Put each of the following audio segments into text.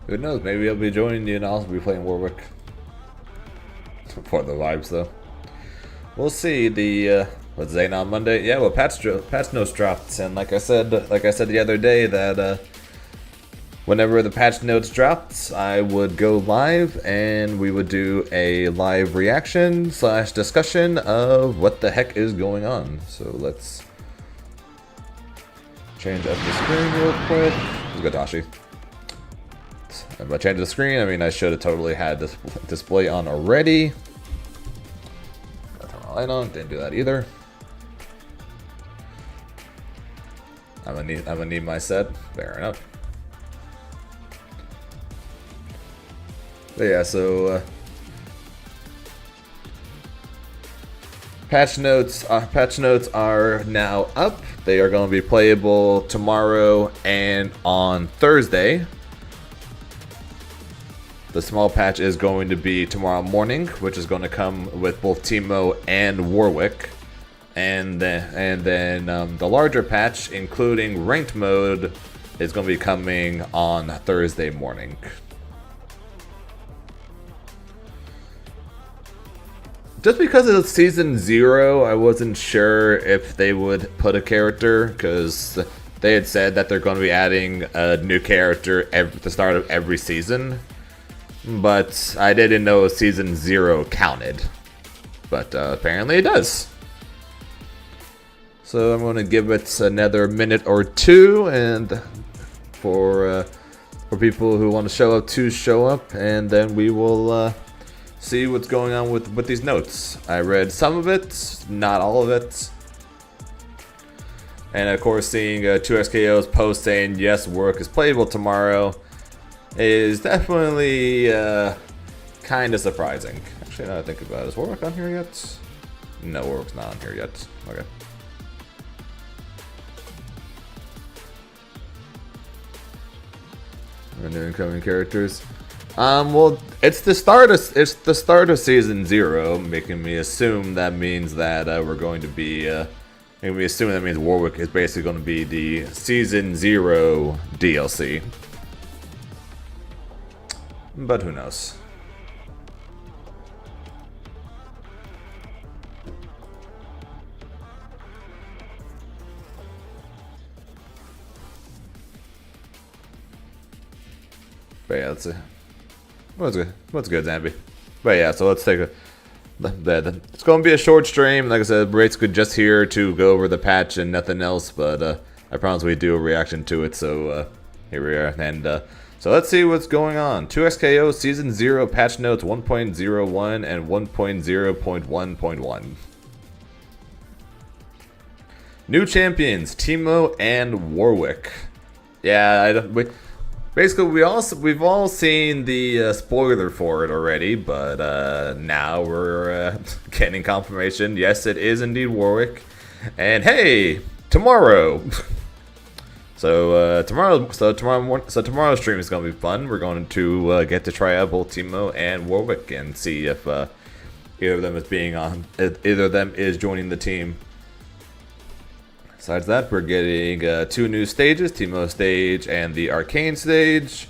Who knows? Maybe I'll be joining you and I'll also be playing Warwick. For the vibes, though. We'll see. What's Zane on Monday? Yeah, well, patch notes dropped, and like I said the other day that whenever the patch notes dropped, I would go live and we would do a live reaction / discussion of what the heck is going on. So let's change up the screen real quick. Let's go Dashi. If I change the screen, I mean I should have totally had this display on already. Turn my light on, didn't do that either. I'm gonna need my set. Fair enough. But yeah, so patch notes are now up. They are going to be playable tomorrow and on Thursday. The small patch is going to be tomorrow morning, which is going to come with both Teemo and Warwick, and then the larger patch, including ranked mode, is going to be coming on Thursday morning. Just because it's season 0, I wasn't sure if they would put a character, because they had said that they're going to be adding a new character at the start of every season. But I didn't know season 0 counted. But apparently it does. So I'm going to give it another minute or two, and for people who want to show up to show up, and then we will see what's going on with these notes. I read some of it, not all of it. And of course, seeing 2XKO's post saying yes, Warwick is playable tomorrow is definitely kind of surprising. Actually, now that I think about it, is Warwick on here yet? No, Warwick's not on here yet. Okay. New incoming characters. Well, it's the start of season 0, making me assume that means that we're going to be making me assume that means Warwick is basically going to be the season 0 DLC. But who knows? But yeah, let's see. What's good, Zambi? But yeah, so let's take a. It's going to be a short stream. Like I said, basically just here to go over the patch and nothing else. But I promise we do a reaction to it. So here we are, and so let's see what's going on. 2XKO Season 0 patch notes 1.01 and 1.0.1.1. New champions Teemo and Warwick. Yeah, basically, we've all seen the spoiler for it already, but now we're getting confirmation. Yes, it is indeed Warwick, and hey, tomorrow. Tomorrow's stream is gonna be fun. We're going to get to try out both Teemo and Warwick and see if either of them is joining the team. Besides that, we're getting 2 new stages, Teemo stage and the Arcane stage.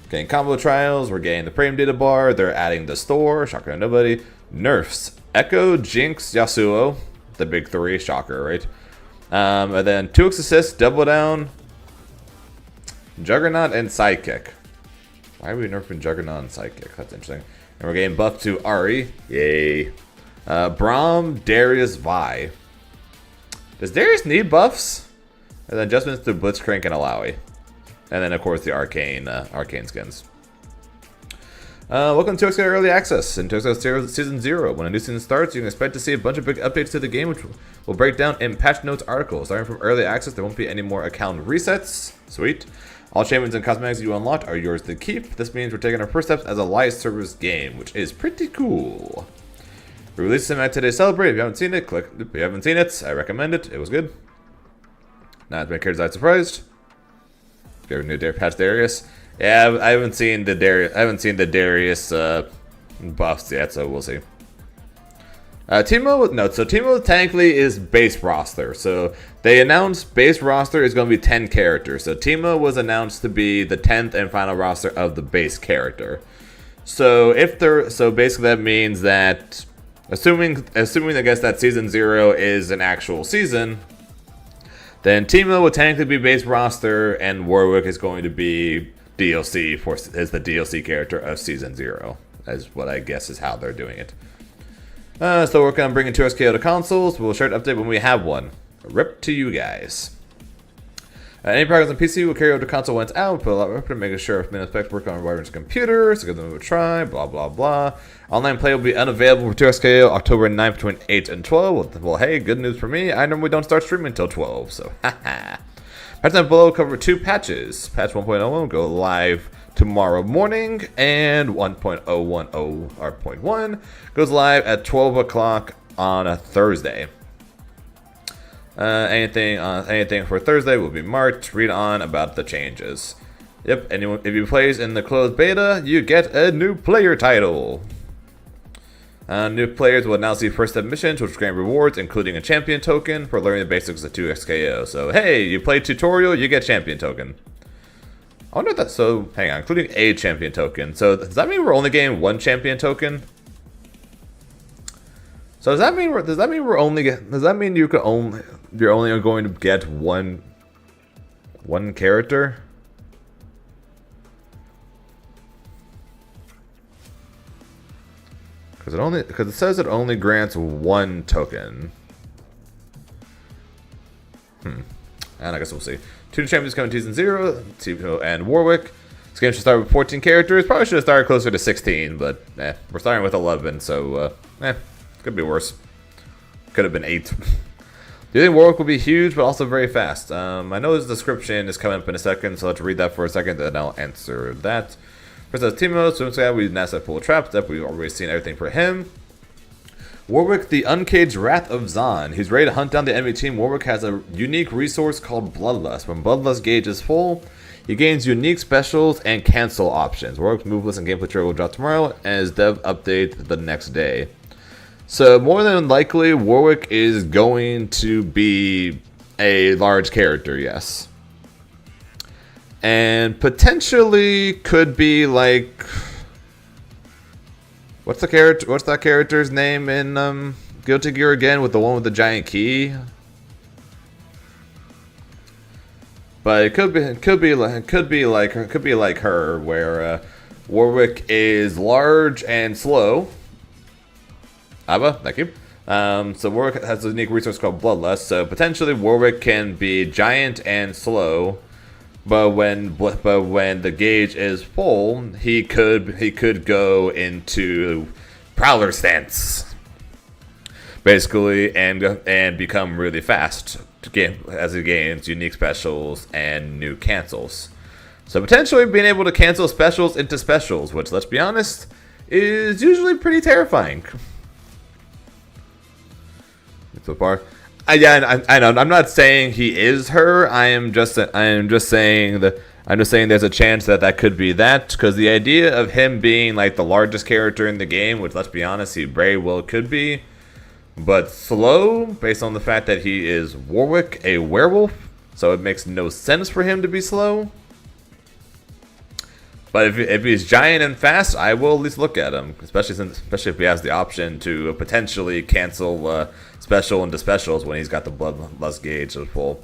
Getting combo trials, we're getting the Frame Data Bar, they're adding the store, shocker to nobody. Nerfs, Echo, Jinx, Yasuo, the big 3, shocker, right? And then 2x assists, Double Down, Juggernaut, and Sidekick. Why are we nerfing Juggernaut and Sidekick? That's interesting. And we're getting buffed to Ari, yay. Braum, Darius, Vi. Does Darius need buffs? And then adjustments to Blitzcrank and Alawi. And then, of course, the Arcane skins. Welcome to 2XKO Early Access in 2XKO Season 0. When a new season starts, you can expect to see a bunch of big updates to the game, which we'll break down in patch notes articles. Starting from Early Access, there won't be any more account resets. Sweet. All champions and cosmetics you unlocked are yours to keep. This means we're taking our first steps as a live service game, which is pretty cool. We released Cinematic today to celebrate. If you haven't seen it, click. If you haven't seen it, I recommend it. It was good. Not to make characters surprised. Get a new patch Darius. Yeah, I haven't seen the Darius buffs yet, so we'll see. Teemo technically is base roster. So they announced base roster is going to be 10 characters. So Teemo was announced to be the 10th and final roster of the base character. So basically that means that assuming I guess that season 0 is an actual season, then Teemo will technically be base roster and Warwick is going to be DLC as the DLC character of season 0. As what I guess is how they're doing it. So we're going to bring in 2SKO to consoles. We'll share an update when we have one. Rip to you guys. Any progress on PC will carry over to console once out. Put a lot of effort making sure if minutes work on Wyvern's computer. So give them a try. Blah, blah, blah. Online play will be unavailable for 2SKO October 9th between 8 and 12. Well, hey, good news for me. I normally don't start streaming until 12. So, haha. Patch down below cover 2 patches. Patch 1.01 will go live tomorrow morning, and 1.010 or 0.1 goes live at 12 o'clock on a Thursday. Anything for Thursday will be marked. Read on about the changes. Yep, anyone if you plays in the closed beta, you get a new player title. New players will now see first submissions, which grant rewards, including a champion token for learning the basics of 2XKO. So, hey, you play tutorial, you get champion token. I wonder if that's so. Hang on, including a champion token. So does that mean we're only getting one champion token? So does that mean you're only going to get one character? Because it says it only grants one token. And I guess we'll see. 2 champions coming season 0, Teemo and Warwick. This game should start with 14 characters. Probably should have started closer to 16, but we're starting with 11, so could be worse. Could have been 8. Do you think Warwick will be huge, but also very fast? I know his description is coming up in a second, so let's read that for a second, then I'll answer that. First, as Teemo, so we NASA full trap step. We've already seen everything for him. Warwick, the Uncaged Wrath of Zon. He's ready to hunt down the enemy team. Warwick has a unique resource called Bloodlust. When Bloodlust gauge is full, he gains unique specials and cancel options. Warwick's moveless and gameplay trailer will drop tomorrow, and his dev update the next day. So more than likely, Warwick is going to be a large character, yes. And potentially could be like... What's that character's name in Guilty Gear again, with the one with the giant key? But it could be like her, where Warwick is large and slow. Abba, thank you. So Warwick has a unique resource called Bloodlust. So potentially Warwick can be giant and slow, but when the gauge is full, he could go into Prowler stance, basically, and become really fast as he gains unique specials and new cancels. So potentially being able to cancel specials into specials, which, let's be honest, is usually pretty terrifying. So far, I know. I'm not saying he is her. I am just saying there's a chance that could be that, because the idea of him being like the largest character in the game, which, let's be honest, he very well could be, but slow based on the fact that he is Warwick, a werewolf, so it makes no sense for him to be slow. But if he's giant and fast, I will at least look at him, especially if he has the option to potentially cancel special into specials when he's got the Bloodlust gauge full.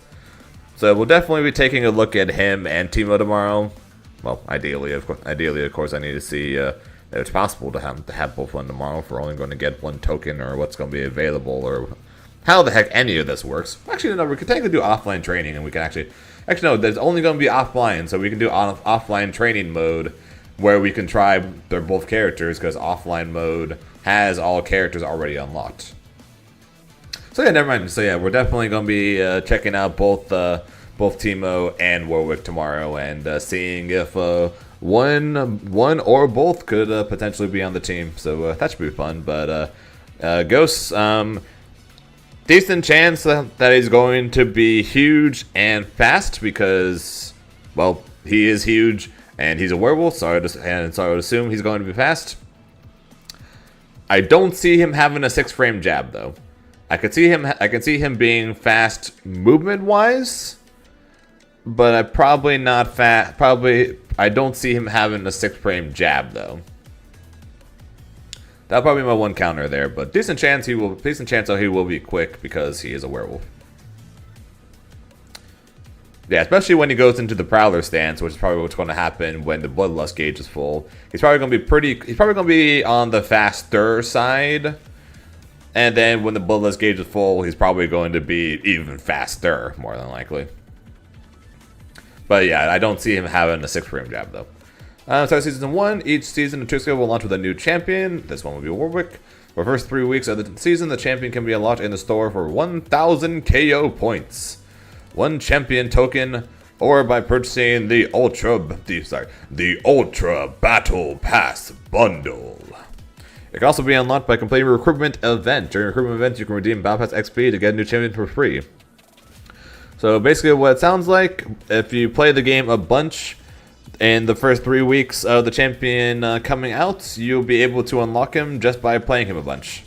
So we'll definitely be taking a look at him and Teemo tomorrow. Well, ideally, of course, I need to see if it's possible to have both one tomorrow. If we're only going to get one token, or what's going to be available, or how the heck any of this works. Actually, no, we could technically do offline training, and we can actually no, there's only going to be offline, so we can do offline training mode where we can try their both characters, because offline mode has all characters already unlocked. So yeah, never mind. So yeah, we're definitely going to be checking out both Teemo and Warwick tomorrow, and seeing if one or both could potentially be on the team. So that should be fun. But Ghosts, decent chance that he's going to be huge and fast, because, well, he is huge and he's a werewolf, so I would assume he's going to be fast. I don't see him having a 6-frame jab though. I can see him being fast movement wise, but I probably not fast. I don't see him having a 6-frame jab though. That'll probably be my one counter there, but decent chance that he will be quick because he is a werewolf. Yeah, especially when he goes into the Prowler stance, which is probably what's going to happen when the Bloodlust gauge is full. He's probably going to be on the faster side, and then when the Bloodlust gauge is full, he's probably going to be even faster, more than likely. But yeah, I don't see him having a 6-frame jab though. So season 1, each season the Trickscale will launch with a new champion. This one will be Warwick. For the first 3 weeks of the season, the champion can be unlocked in the store for 1,000 KO points, 1 champion token, or by purchasing the Ultra Battle Pass bundle. It can also be unlocked by completing a recruitment event. During recruitment events, you can redeem Battle Pass XP to get a new champion for free. So basically what it sounds like, if you play the game a bunch in the first 3 weeks of the champion coming out, you'll be able to unlock him just by playing him a bunch.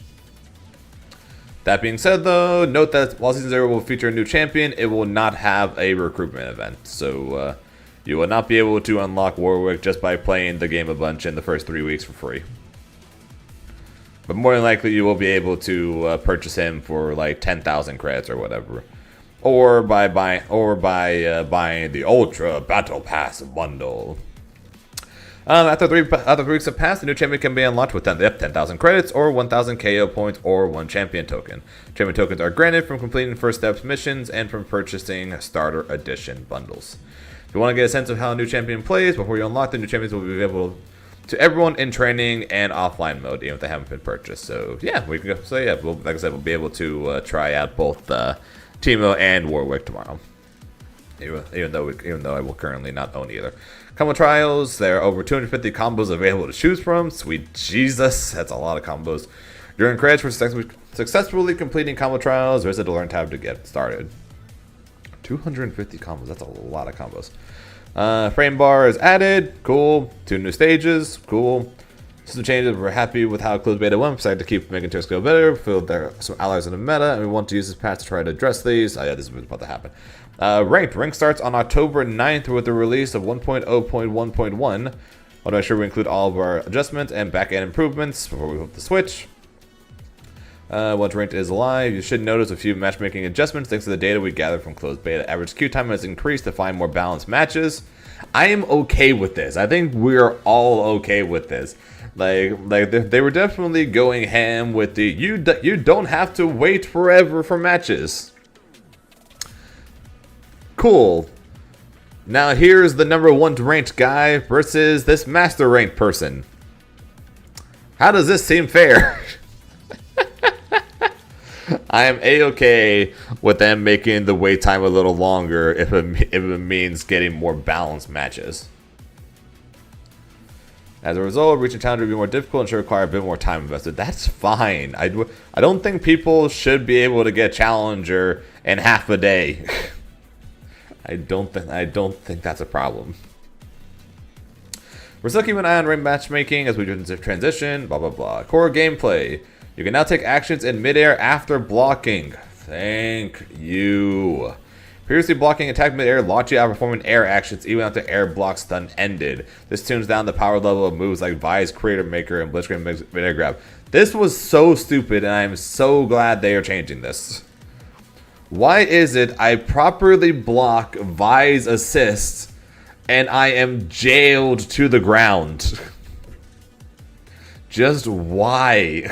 That being said though, note that while Season 0 will feature a new champion, it will not have a recruitment event. So you will not be able to unlock Warwick just by playing the game a bunch in the first 3 weeks for free. But more than likely you will be able to purchase him for like 10,000 credits or whatever. Or by buying the Ultra Battle Pass bundle. After 3 weeks have passed, the new champion can be unlocked with 10,000 credits, or 1,000 KO points, or 1 champion token. Champion tokens are granted from completing First Steps missions and from purchasing Starter Edition bundles. If you want to get a sense of how a new champion plays before you unlock, the new champions will be available to everyone in training and offline mode, even if they haven't been purchased. So yeah, we can go. So yeah, like I said, we'll be able to try out both Teemo and Warwick tomorrow. Even though I will currently not own either. Combo trials, there are over 250 combos available to choose from. Sweet Jesus, that's a lot of combos. During credits for successfully completing combo trials, visit the Learn tab to get started. 250 combos, that's a lot of combos. Frame bar is added, cool. 2 new stages, cool. System changes, we're happy with how closed beta went. Decided to keep making Terrascale better. Feel there are some allies in the meta, and we want to use this patch to try to address these. Oh yeah, this is about to happen. Ranked starts on October 9th with the release of 1.0.1.1. Want to make sure we include all of our adjustments and back-end improvements before we flip the switch. Once Ranked is live, you should notice a few matchmaking adjustments thanks to the data we gathered from closed beta. Average queue time has increased to find more balanced matches. I am okay with this. I think we're all okay with this. Like they were definitely going ham with the you don't have to wait forever for matches. Cool. Now here's the #1 ranked guy versus this master ranked person. How does this seem fair? I am a-okay with them making the wait time a little longer if it means getting more balanced matches. As a result, reaching challenger will be more difficult and should require a bit more time invested. That's fine. I don't think people should be able to get challenger in half a day. I don't think that's a problem. We're still keeping an eye on ranked matchmaking as we transition. Blah blah blah. Core gameplay. You can now take actions in midair after blocking. Thank you. Previously, blocking attack midair launched you out performing air actions even after air block stun ended. This tunes down the power level of moves like Vi's Creator Maker and Blitzcrank midair grab. This was so stupid, and I'm so glad they are changing this. Why is it I properly block Vi's assist and I am jailed to the ground? Just why?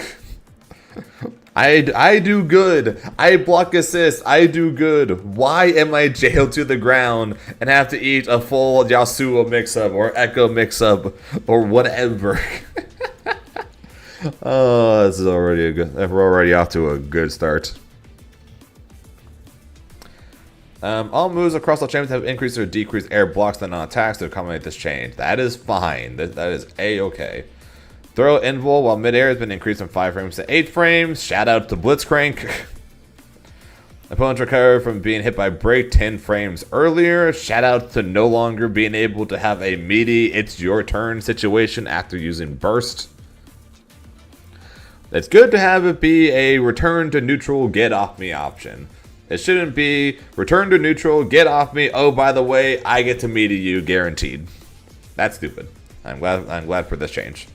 I do good. I block assist. I do good. Why am I jailed to the ground and have to eat a full Yasuo mix-up or Echo mix-up or whatever? Oh, this is already a good. We're already off to a good start. All moves across all champions have increased or decreased air blocks than on attacks to accommodate this change. That is fine. That is a-okay. Throw invul while midair has been increased from 5 frames to 8 frames. Shout out to Blitzcrank. Opponents recover from being hit by break 10 frames earlier. Shout out to no longer being able to have a meaty it's your turn situation after using burst. It's good to have it be a return to neutral, get off me option. It shouldn't be return to neutral, get off me. Oh, by the way, I get to meet you, guaranteed. That's stupid. I'm glad for this change.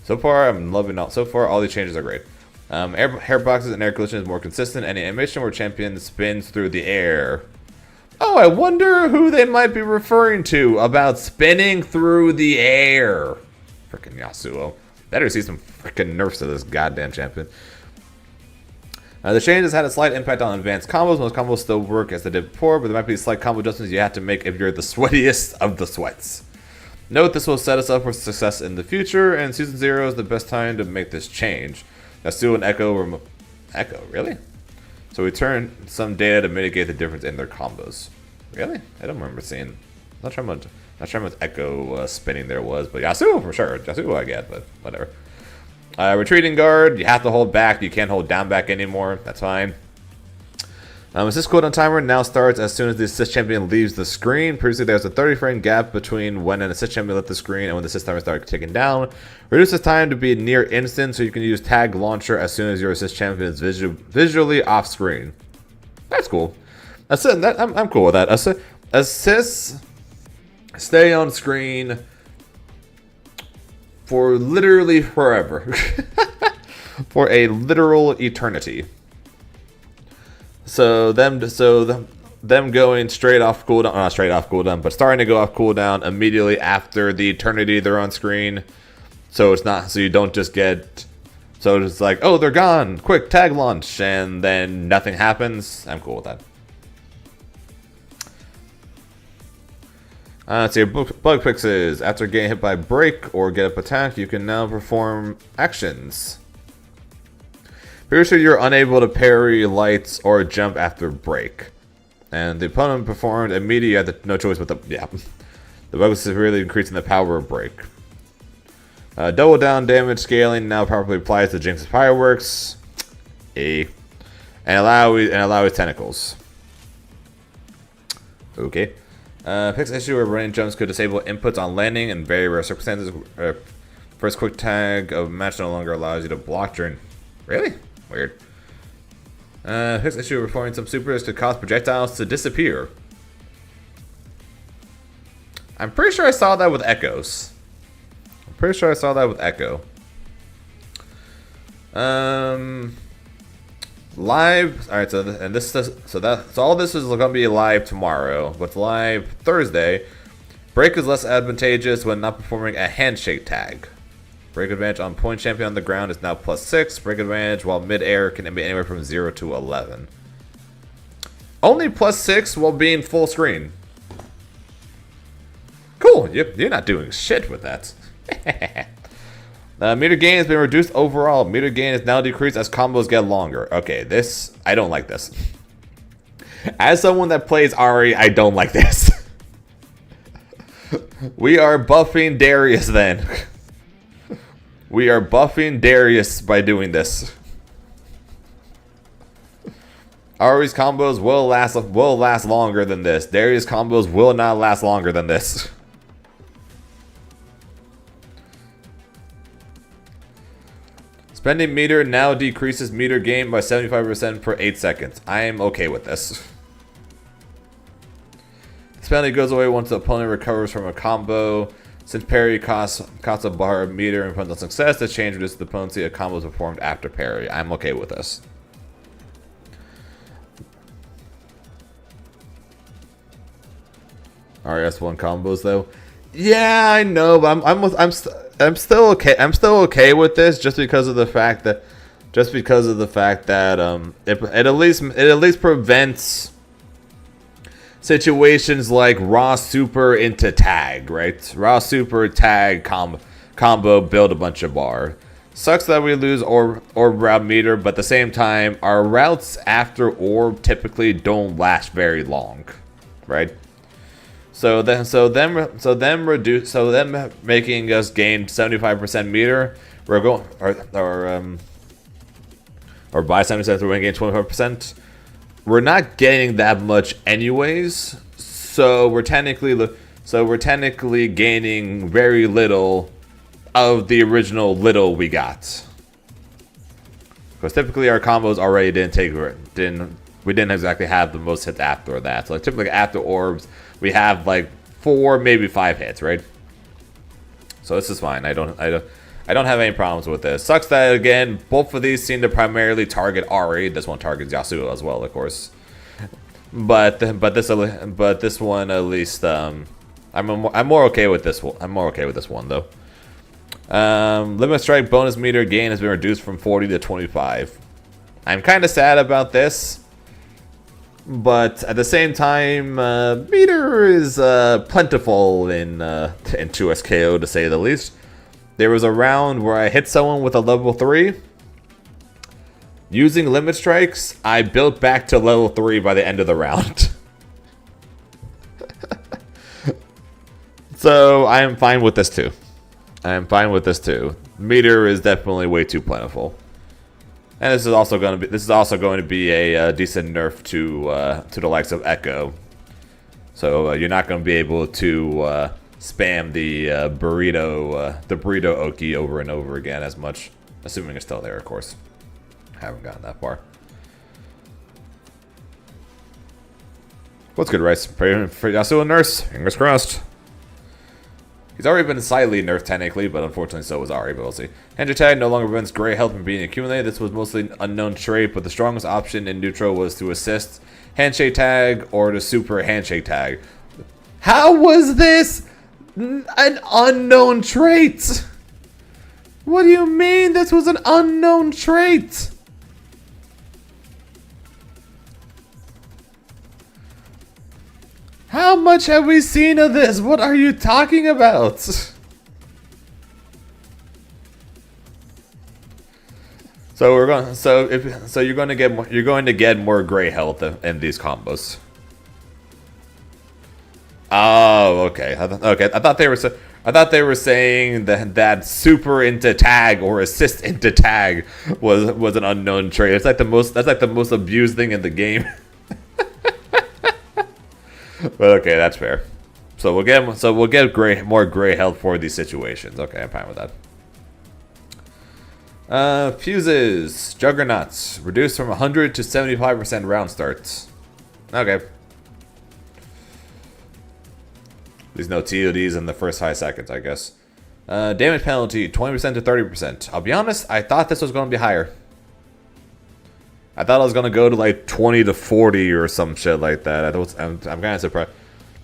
So far, I'm loving all. So far, all these changes are great. Air boxes and air collision is more consistent. Any animation where champion spins through the air. Oh, I wonder who they might be referring to about spinning through the air. Freaking Yasuo. Better see some freaking nerfs to this goddamn champion. The change has had a slight impact on advanced combos. Most combos still work as they did before, but there might be slight combo adjustments you have to make if you're the sweatiest of the sweats. Note this will set us up for success in the future, and Season 0 is the best time to make this change. Yasuo and Echo Echo, really? So we turn some data to mitigate the difference in their combos. Really? I don't remember seeing... Not sure how much Echo spinning there was, but Yasuo for sure. Yasuo I get, but whatever. Retreating guard, you have to hold back. You can't hold down back anymore. That's fine. Assist cooldown timer now starts as soon as the assist champion leaves the screen. Previously, there was a 30-frame gap between when an assist champion left the screen and when the assist timer started ticking down. Reduces time to be near instant, so you can use tag launcher as soon as your assist champion is visually off screen. That's cool. I'm cool with that. Assists stay on screen for literally forever. For a literal eternity. So them going straight off cooldown, not straight off cooldown, but starting to go off cooldown immediately after the eternity they're on screen. So it's not, so you don't just get, so it's like, oh, they're gone, quick tag launch, and then nothing happens. I'm cool with that. Let's see, bug fixes. After getting hit by break or get up attack, you can now perform actions. Previously, you're unable to parry, lights, or jump after break. And the opponent performed immediately, you had no choice but the, yeah. The bug is severely increasing the power of break. Double down damage scaling now properly applies to Jinx's fireworks. And allow his tentacles. Okay. Fix issue where running jumps could disable inputs on landing in very rare circumstances. First quick tag of match no longer allows you to block during. Really? Weird. Fix issue where performing some supers could cause projectiles to disappear. I'm pretty sure I saw that with Echoes. Live. All right. So all this is going to be live tomorrow. But live Thursday. Break is less advantageous when not performing a handshake tag. Break advantage on point champion on the ground is now +6. Break advantage while mid-air can be anywhere from 0 to 11. Only +6 while being full screen. Cool. You're not doing shit with that. Meter gain has been reduced overall. Meter gain is now decreased as combos get longer. Okay, I don't like this. As someone that plays Ahri, I don't like this. We are buffing Darius then. We are buffing Darius by doing this. Ahri's combos will last longer than this. Darius combos will not last longer than this. Spending meter now decreases meter gain by 75% per 8 seconds. I am okay with this. Spending goes away once the opponent recovers from a combo. Since parry costs a bar of meter and depends on success, the change reduces the potency of combos performed after parry. I'm okay with this. RS1 combos though. Yeah, I know, but I'm still okay. I'm still okay with this just because of the fact that it at least prevents situations like raw super into tag, right? Raw super tag combo build a bunch of bar. Sucks that we lose or route meter, but at the same time, our routes after orb typically don't last very long, right? So them making us gain 75% meter, we're going or by 70% we're going to gain 25%. We're not getting that much anyways, so we're technically gaining very little of the original little we got. Because typically our combos already we didn't exactly have the most hits after that. So like typically after orbs, we have like 4, maybe 5 hits, right? So this is fine. I don't have any problems with this. Sucks that again, both of these seem to primarily target Ari. This one targets Yasuo as well, of course. But this one at least I'm more okay with this one. I'm more okay with this one though. Limit strike bonus meter gain has been reduced from 40 to 25. I'm kind of sad about this, but at the same time, meter is plentiful in 2SKO to say the least. There was a round where I hit someone with a level 3. Using limit strikes, I built back to level 3 by the end of the round. So I am fine with this too. Meter is definitely way too plentiful. And this is also going to be a decent nerf to the likes of Echo. So you're not going to be able to spam the burrito Oki over and over again as much, assuming it's still there, of course. Haven't gotten that far. What's good, Rice? Pray for Yasuo Nurse. Fingers crossed. He's already been slightly nerfed technically, but unfortunately so was Ari, but we'll see. Handshake tag no longer prevents gray health from being accumulated. This was mostly an unknown trait, but the strongest option in neutral was to assist handshake tag or to super handshake tag. How was this an unknown trait? What do you mean this was an unknown trait? How much have we seen of this? What are you talking about? So you're going to get more gray health in these combos. Oh, okay. I thought they were saying that super into tag or assist into tag was an unknown trait. It's like the most abused thing in the game. But okay, that's fair. So we'll get more gray health for these situations. Okay, I'm fine with that. Fuses, Juggernauts, reduced from 100 to 75% round starts. Okay. There's no TODs in the first 5 seconds, I guess. Damage penalty, 20% to 30%. I'll be honest, I thought this was going to be higher. I thought I was gonna go to like 20 to 40 or some shit like that. I'm kind of surprised.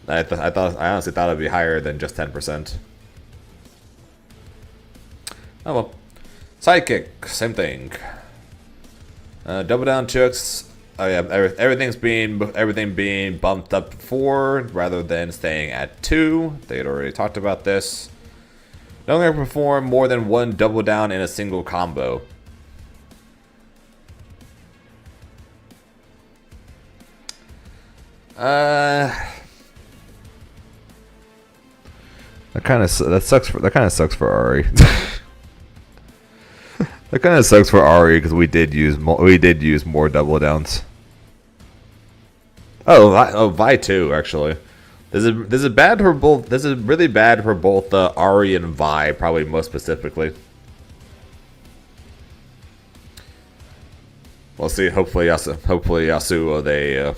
I honestly thought it'd be higher than just 10%. Oh well. Sidekick, same thing. Double down chooks. Oh yeah, everything being bumped up to 4 rather than staying at 2. They had already talked about this. No longer perform more than 1 double down in a single combo. That kind of sucks for Ari. That kind of sucks for Ari because we did use more double downs. Oh, Vi too actually. This is bad for both. This is really bad for both Ari and Vi, probably most specifically. We'll see. Hopefully Yasuo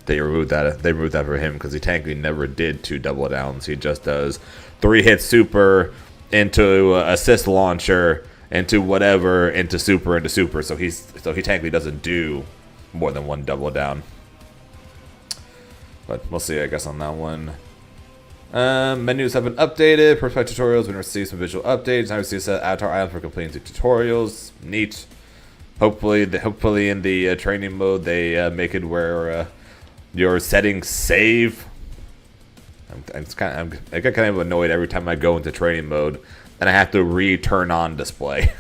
they removed that. They removed that for him because he technically never did 2 double downs. He just does 3 hit super into assist launcher into whatever into super. So he technically doesn't do more than 1 double down. But we'll see, I guess, on that one. Menus have been updated. Perspective tutorials. We receive some visual updates. Now we see a set of avatar items for completing the tutorials. Neat. Hopefully in the training mode they make it where your settings save. I get kind of annoyed every time I go into training mode and I have to re-turn on display.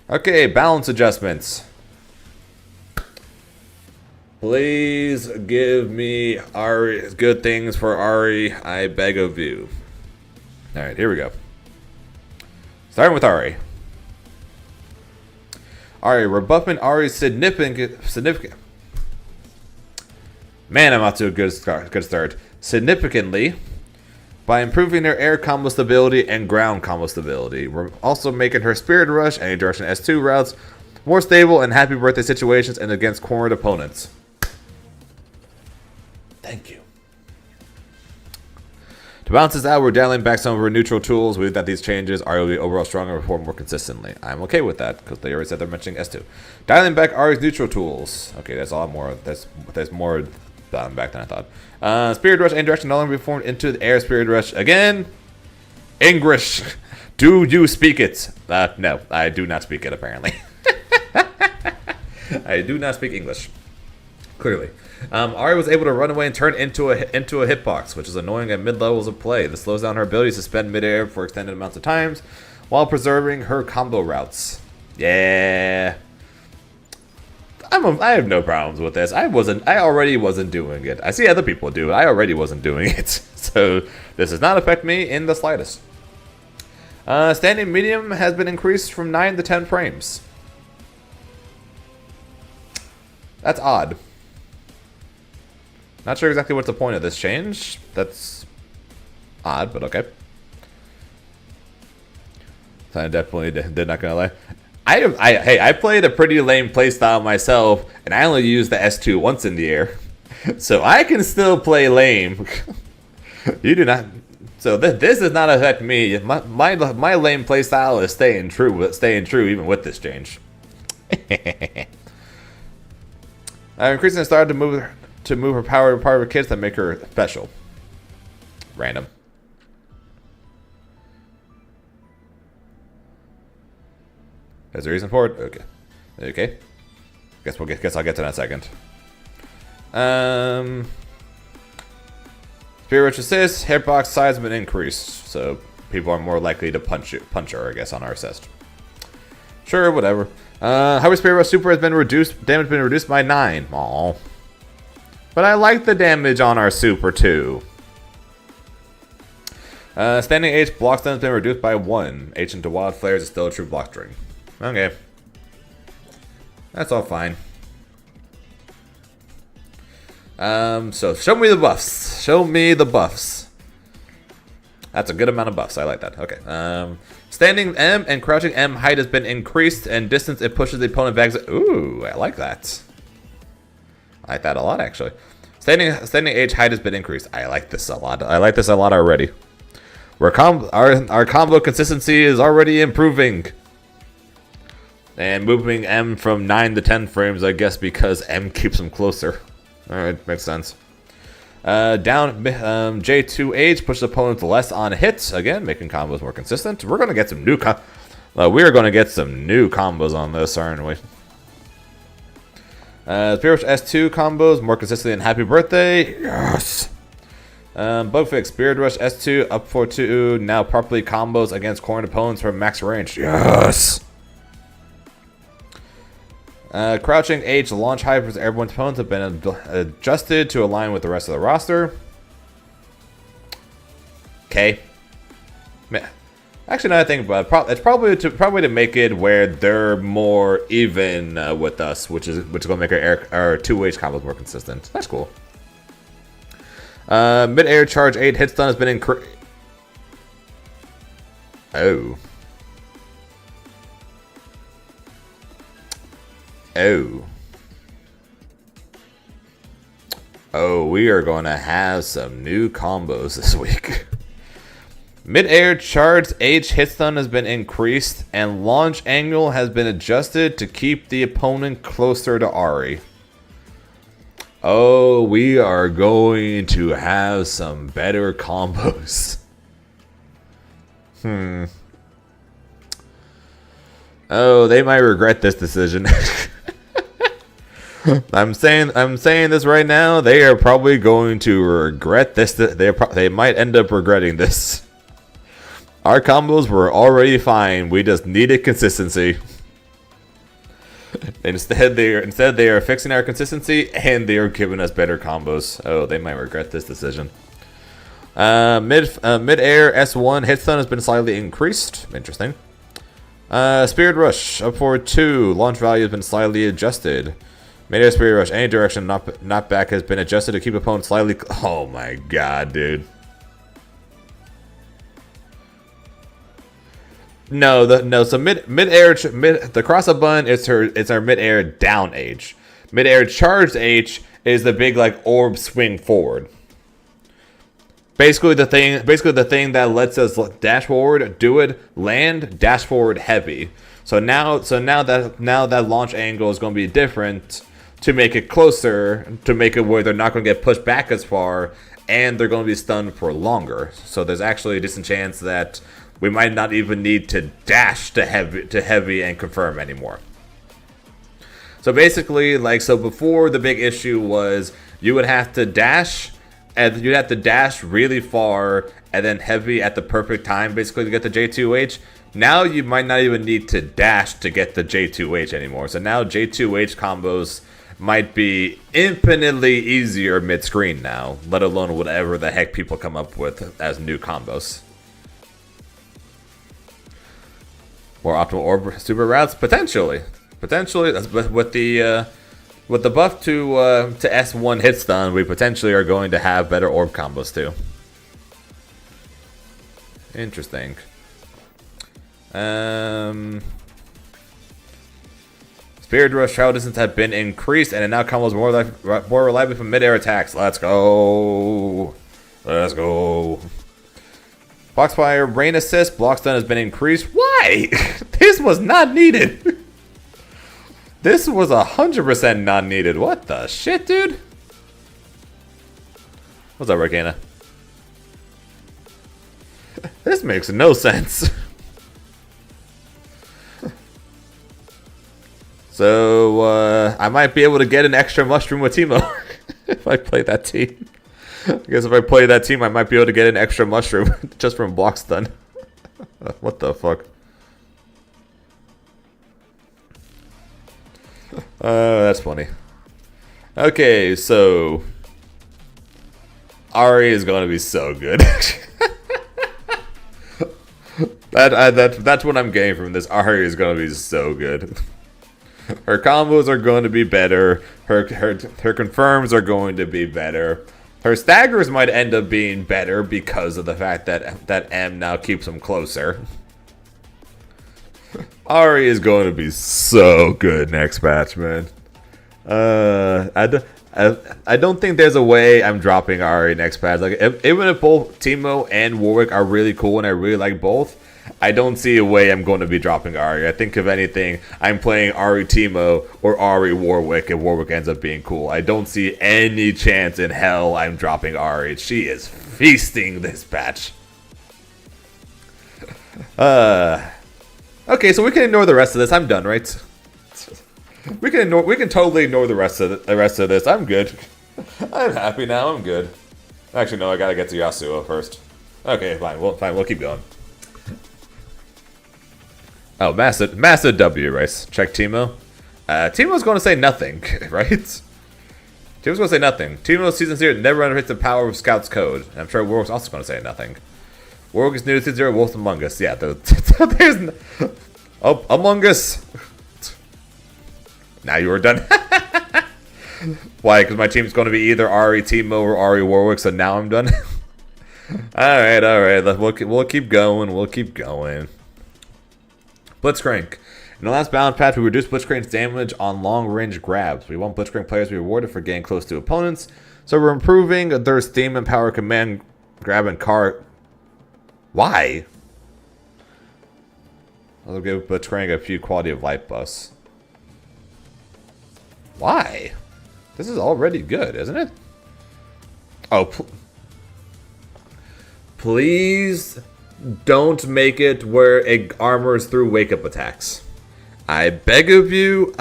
Okay, balance adjustments. Please give me Ari good things for Ari, I beg of you. Alright, here we go. Starting with Ari. Rebuffing Ari's significant. Man, I'm off to a good start. Significantly by improving her air combo stability and ground combo stability. We're also making her Spirit Rush, any direction S2 routes, more stable in happy birthday situations and against cornered opponents. Thank you. To balance this out, we're dialing back some of our neutral tools. We think that these changes are overall stronger and perform more consistently. I'm okay with that, because they already said they're mentioning S2. Dialing back Ari's neutral tools. Okay, that's a lot more. There's more dialing back than I thought. Spirit Rush, any direction no longer be formed into the air. Spirit Rush again. English. Do you speak it? No, I do not speak it, apparently. I do not speak English. Clearly. Ari was able to run away and turn into a hitbox, which is annoying at mid-levels of play. This slows down her ability to suspend mid-air for extended amounts of times while preserving her combo routes. Yeah. I have no problems with this. I already wasn't doing it. I see other people do it. I already wasn't doing it. So this does not affect me in the slightest. Standing medium has been increased from 9 to 10 frames. That's odd. Not sure exactly what's the point of this change. That's odd, but okay. So I definitely did not gonna lie. I played a pretty lame playstyle myself, and I only used the S2 once in the air, so I can still play lame. You do not. So this does not affect me. My lame playstyle is staying true even with this change. I'm increasing the star to move her power to part of her kits that make her special. Random. There's a reason for it? Okay. Okay. Guess I'll get to that in a second. Spirit Rush assist, hitbox size has been increased, so people are more likely to punch her, I guess, on our assist. Sure, whatever. However, Spirit Rush super has been reduced. Damage been reduced by 9. Aww. But I like the damage on our super too. Standing H block stun has been reduced by 1. H into wild flares is still a true block string. Okay. That's all fine. So show me the buffs. Show me the buffs. That's a good amount of buffs. I like that. Okay. Standing M and crouching M height has been increased, and distance it pushes the opponent back. Ooh, I like that. I like that a lot, actually. Standing H height has been increased. I like this a lot. I like this a lot already. Our combo consistency is already improving. And moving M from 9 to 10 frames, I guess, because M keeps them closer. Alright, makes sense. Down J2H pushes opponents less on hits, again, making combos more consistent. We're going to get some new combos on this, aren't we? Spirit Rush S2 combos more consistently in Happy Birthday. Yes. Bug fix Spirit Rush S2 up for 2. Now properly combos against cornered opponents from max range. Yes. Crouching H launch height for everyone's opponents have been adjusted to align with the rest of the roster. Okay. Actually, now I think about it, it's probably to make it where they're more even with us, which is going to make our 2H combos more consistent. That's cool. Mid-air charge 8 hit stun has been increased. Oh. Oh, we are going to have some new combos this week. Mid-air charge H hit stun has been increased, and launch angle has been adjusted to keep the opponent closer to Ari. Oh, we are going to have some better combos. Oh, they might regret this decision. I'm saying this right now. They are probably going to regret this. They might end up regretting this. Our combos were already fine. We just needed consistency. Instead, they are fixing our consistency and they are giving us better combos. Oh, they might regret this decision. Mid-air S1 hit stun has been slightly increased. Interesting. Spirit Rush up for 2. Launch value has been slightly adjusted. Mid-air Spirit Rush, any direction, not back, has been adjusted to keep opponents slightly. Oh my god, dude. No. So mid air the cross up button is her mid air down H. Mid air charged H is the big like orb swing forward. Basically the thing that lets us dash forward, do it, land, dash forward heavy. So now that launch angle is going to be different to make it closer, to make it where they're not going to get pushed back as far, and they're going to be stunned for longer. So there's actually a decent chance that we might not even need to dash to heavy and confirm anymore. So basically, so before the big issue was you would have to dash, and you'd have to dash really far and then heavy at the perfect time, basically, to get the J2H. Now you might not even need to dash to get the J2H anymore. So now J2H combos might be infinitely easier mid-screen now, let alone whatever the heck people come up with as new combos. More optimal orb super routes? Potentially, with the buff to S1 hit stun, we potentially are going to have better orb combos too. Interesting. Spirit Rush travel distance have been increased, and it now combos more reliably from mid-air attacks. Let's go. Let's go. Boxfire rain assist block stun has been increased. Why? This was not needed. This was 100% not needed. What the shit, dude? What's up, Arcana? This makes no sense. So, I might be able to get an extra mushroom with Teemo if I play that team. I guess if I play that team, I might be able to get an extra mushroom just from block stun. What the fuck? That's funny. Okay, so Ahri is going to be so good. That's what I'm getting from this. Ahri is going to be so good. Her combos are going to be better. Her confirms are going to be better. Her staggers might end up being better because of the fact that M now keeps them closer. Ahri is going to be so good next patch, man. I don't think there's a way I'm dropping Ahri next patch. Like even if both Teemo and Warwick are really cool and I really like both, I don't see a way I'm going to be dropping Ahri. I think if anything, I'm playing Ahri Teemo or Ahri Warwick if Warwick ends up being cool. I don't see any chance in hell I'm dropping Ahri. She is feasting this patch. Okay, so we can ignore the rest of this. I'm done, right? We can totally ignore the rest of this. I'm good. I'm happy now. I'm good. Actually, no. I gotta get to Yasuo first. Okay, fine. We'll keep going. Oh, massive W, Rice. Check Teemo. Teemo's going to say nothing, right? Teemo's going to say nothing. Teemo Season 0 never underhits the power of Scout's code. I'm sure Warwick's also going to say nothing. Warwick is new to Season 0, Wolf Among Us. Yeah, there's no... Oh, Among Us. Now you are done. Why? Because my team's going to be either Ahri Teemo or Ahri Warwick, so now I'm done. Alright. We'll keep going. Blitzcrank. In the last balance patch, we reduced Blitzcrank's damage on long-range grabs. We want Blitzcrank players to be rewarded for getting close to opponents, so we're improving their steam and power command, grab, and car. Why? I'll give Blitzcrank a few quality of life buffs. Why? This is already good, isn't it? Oh, please don't make it where it armors through wake-up attacks. I beg of you.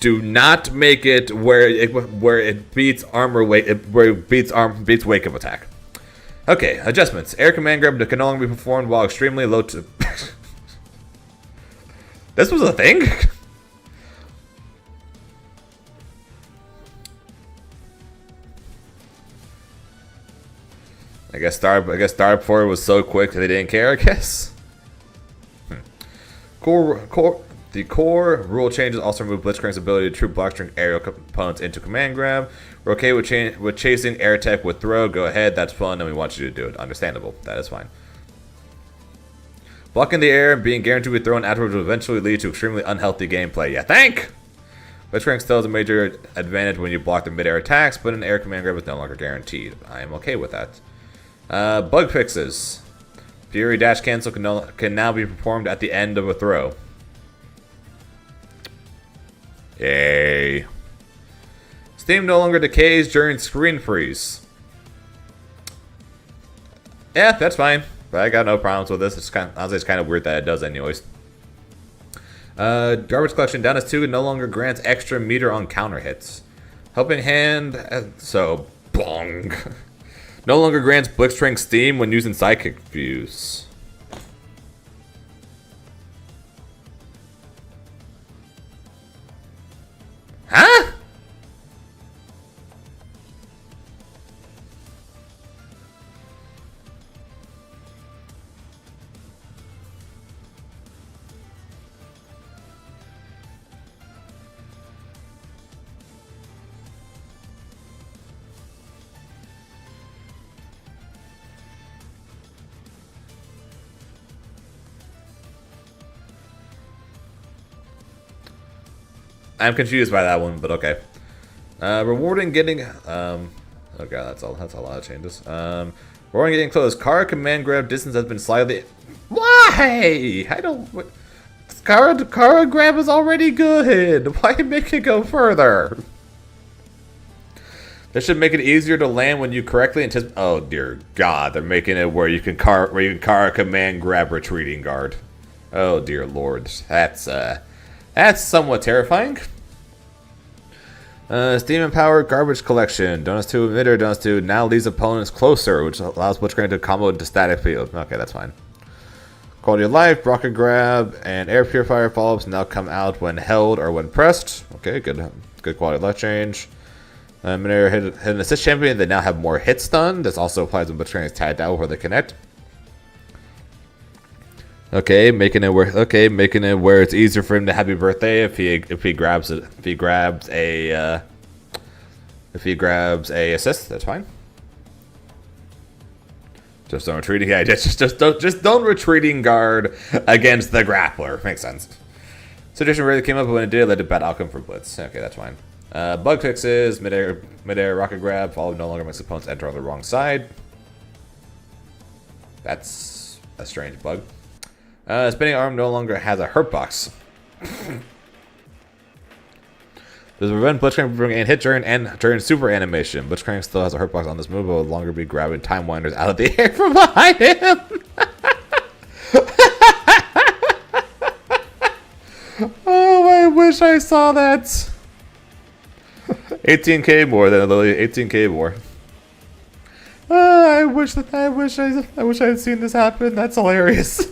Do not make it where it beats armor where it beats wake-up attack. Okay, adjustments. Air command grab can no longer be performed while extremely low to... This was a thing? I guess Starport was so quick that they didn't care, I guess. The core rule changes also remove Blitzcrank's ability to troop blockstring aerial components into command grab. We're okay with chasing air tech with throw. Go ahead, that's fun, and we want you to do it. Understandable. That is fine. Blocking the air and being guaranteed to be thrown afterwards will eventually lead to extremely unhealthy gameplay. Yeah, think! Blitzcrank still has a major advantage when you block the mid-air attacks, but an air command grab is no longer guaranteed. I am okay with that. Bug fixes. Fury dash cancel can now be performed at the end of a throw. Yay. Steam no longer decays during screen freeze. Yeah, that's fine. But I got no problems with this. Honestly, it's kind of weird that it does anyways. Garbage collection down as 2 no longer grants extra meter on counter hits. Helping hand, so bong. No longer grants Blitzcrank Steam when using Sidekick views. Huh? I'm confused by that one, but okay. Rewarding getting oh god, that's a lot of changes. Rewarding getting close. Kara command grab distance has been slightly. Why? I don't. Kara grab is already good. Why make it go further? This should make it easier to land when you correctly anticipate. Oh dear God, they're making it where you can Kara command grab retreating guard. Oh dear Lord, that's somewhat terrifying. Steam Empowered Garbage Collection. Donuts 2 emitter, Donuts 2 now leads opponents closer, which allows Blitzcrank to combo into static field. Okay, that's fine. Quality of Life, Rocket Grab, and Air Purifier follow-ups now come out when held or when pressed. Okay, good quality of life change. Midair hit an assist champion, they now have more hit stun. This also applies when Blitzcrank is tagged out where they connect. Okay, making it where it's easier for him to happy birthday if he grabs a assist. That's fine. Just don't retreating. Yeah, just don't retreating guard against the grappler. Makes sense. Situation rarely came up, but when it did, it led to bad outcome for Blitz. Okay, that's fine. Bug fixes. Midair rocket grab. Follow no longer makes opponents enter on the wrong side. That's a strange bug. Spinning arm no longer has a hurt box. Does prevent Blitzcrank from getting hit during super animation. Blitzcrank still has a hurt box on this move, but will longer be grabbing time winders out of the air from behind him. Oh, I wish I saw that. 18k more than Lily. 18k more. I wish I had seen this happen. That's hilarious.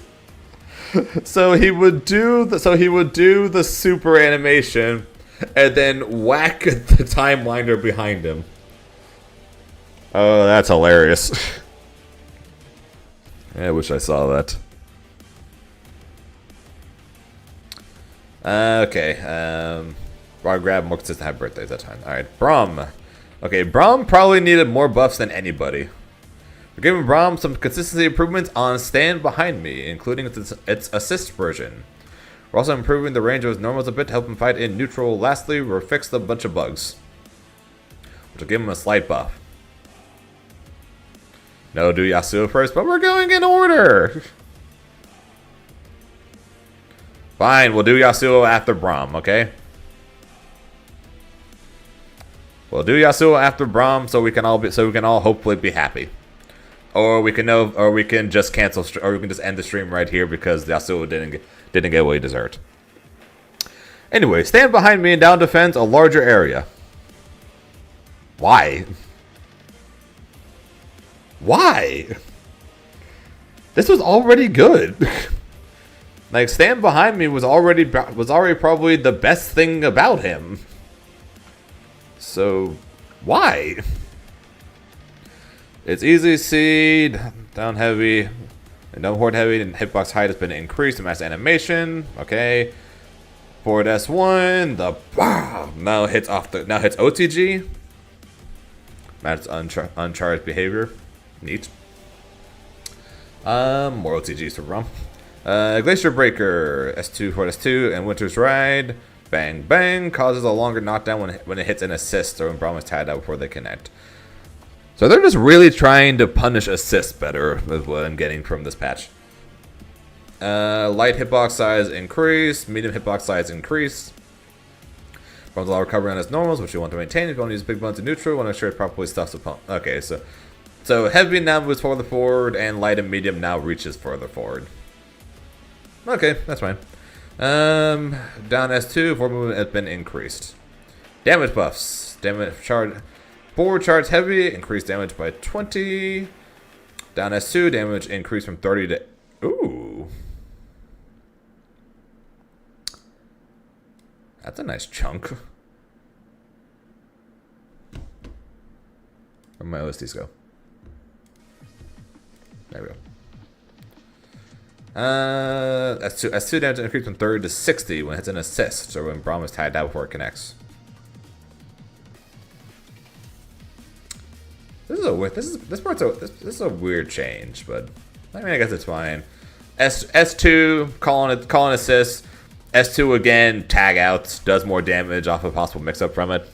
So he would do the super animation and then whack the time winder behind him. Oh, that's hilarious. I wish I saw that. Okay, bar grab, more consistent have birthdays, that's fine. Alright, Braum. Okay, Braum probably needed more buffs than anybody. We're giving Braum some consistency improvements on Stand Behind Me, including its assist version. We're also improving the range of his normals a bit to help him fight in neutral. Lastly, we're fixed a bunch of bugs, which will give him a slight buff. No, do Yasuo first, but we're going in order. Fine, we'll do Yasuo after Braum, okay? We'll do Yasuo after Braum so we can all hopefully be happy. Or we can just cancel, or we can just end the stream right here because Yasuo didn't get what he deserved. Anyway, Stand Behind Me and down defense a larger area. Why? Why? This was already good. Like, Stand Behind Me was already probably the best thing about him. So, why? It's easy to see, down heavy, and down horde heavy, and hitbox height has been increased, mass animation, okay. Forward S1, the now hits OTG. That's uncharged behavior. Neat. More OTGs for Braum. Glacier Breaker, S2 for S2, and Winter's Ride. Bang, bang, causes a longer knockdown when it hits an assist or when Braum is tagged out before they connect. So they're just really trying to punish assists better, is what I'm getting from this patch. Light hitbox size increase, medium hitbox size increase. Braum's allow recovery on his normals, which you want to maintain. If you want to use big buttons in neutral, want to ensure it properly stuffs opponent. Okay, so heavy now moves further forward, and light and medium now reaches further forward. Okay, that's fine. Down S2, forward movement has been increased. Damage buffs. Damage charge. Forward charge heavy, increased damage by 20. Down S2, damage increased from 30 to... Ooh. That's a nice chunk. Where'd my OSDs go? There we go. S2 damage increased from 30 to 60 when it hits an assist, or when Braum is tagged out before it connects. This is a weird change, but I mean I guess it's fine. S2 calling assist. S2 again tag outs, does more damage off a possible mix up from it.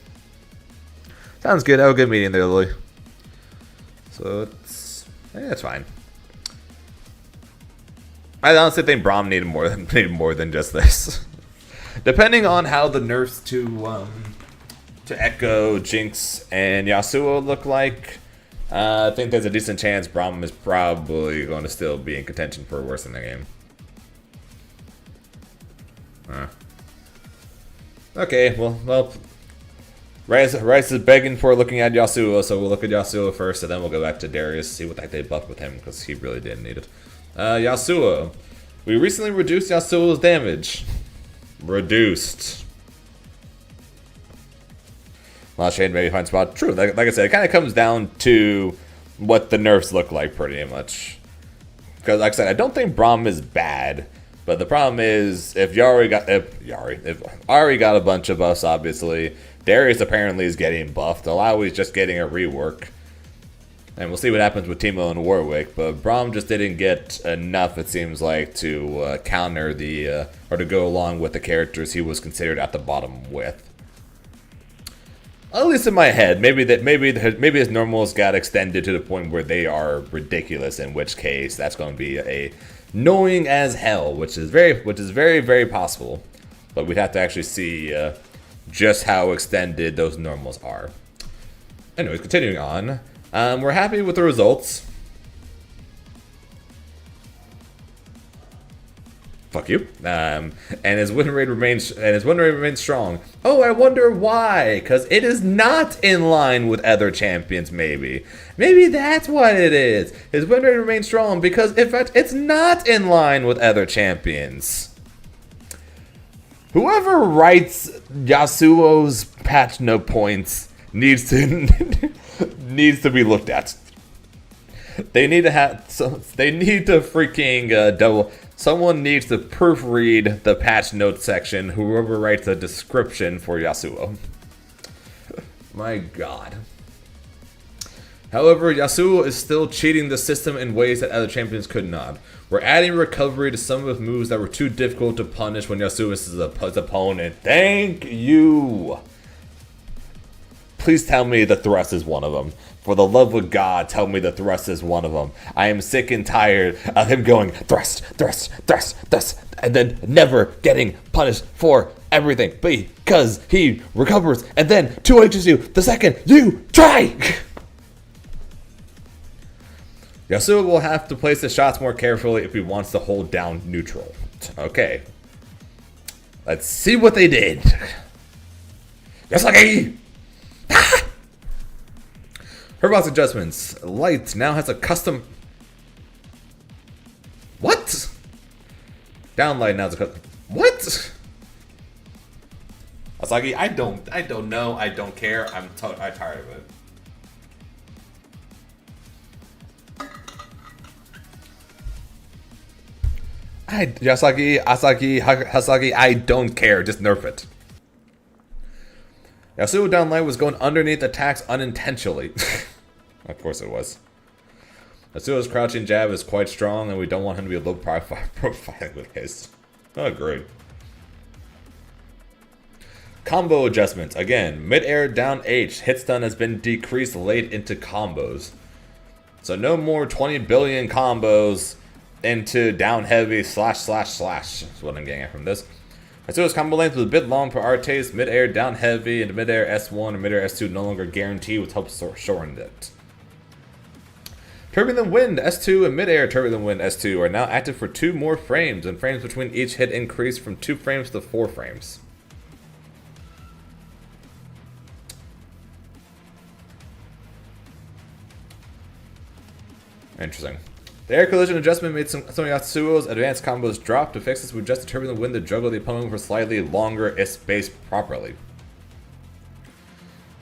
Sounds good. Have a good meeting there, Lily. So it's fine. I honestly think Braum needed more than just this. Depending on how the nerfs to Echo, Jinx, and Yasuo look like, I think there's a decent chance Braum is probably going to still be in contention for worse in the game. Okay, well, Rice is begging for looking at Yasuo, so we'll look at Yasuo first, and then we'll go back to Darius, see what the heck they buffed with him, because he really didn't need it. Yasuo. We recently reduced Yasuo's damage. Reduced. Last shade maybe find spot. True, like I said, it kind of comes down to what the nerfs look like pretty much. Because like I said, I don't think Braum is bad. But the problem is, if Ari got a bunch of buffs, obviously, Darius apparently is getting buffed. Alawi is just getting a rework. And we'll see what happens with Teemo and Warwick. But Braum just didn't get enough, it seems like, to counter the, or to go along with the characters he was considered at the bottom with. At least in my head, maybe his normals got extended to the point where they are ridiculous. In which case, that's going to be annoying as hell, which is very, very possible. But we'd have to actually see just how extended those normals are. Anyways, continuing on, we're happy with the results. Fuck you. And his win rate remains strong. Oh, I wonder why? Because it is not in line with other champions. Maybe that's what it is. His win rate remains strong because, in fact, it's not in line with other champions. Whoever writes Yasuo's patch note points needs to be looked at. They need to freaking double. Someone needs to proofread the patch notes section, whoever writes a description for Yasuo. My god. However, Yasuo is still cheating the system in ways that other champions could not. We're adding recovery to some of the moves that were too difficult to punish when Yasuo is his opponent. Thank you! Please tell me the thrust is one of them. For the love of God, tell me the thrust is one of them. I am sick and tired of him going thrust, thrust, thrust, thrust, and then never getting punished for everything because he recovers and then 2H's you the second you try. Yasuo will have to place the shots more carefully if he wants to hold down neutral. Okay. Let's see what they did. Yasuo! Herbox adjustments. Light now has a custom... What? Downlight now has a custom... What? Asagi, I don't know. I don't care. I'm tired of it. Asagi, I don't care. Just nerf it. Yasuo down light was going underneath attacks unintentionally. Of course it was. Yasuo's crouching jab is quite strong, and we don't want him to be a low profile with his. Oh, great. Combo adjustments. Again, mid-air down H. Hit stun has been decreased late into combos. So no more 20 billion combos into down heavy / / is what I'm getting at from this. Yasuo's combo length was a bit long for our taste. Mid-air down heavy into mid-air S1 or mid-air S2 no longer guaranteed, which helps shorten it. Turbulent Wind S2 and mid-air Turbulent Wind S2 are now active for 2 more frames, and frames between each hit increase from 2 frames to 4 frames. Interesting. The air collision adjustment made some of Yasuo's advanced combos drop. To fix this, we adjust the Turbulent Wind to juggle the opponent for slightly longer if spaced properly.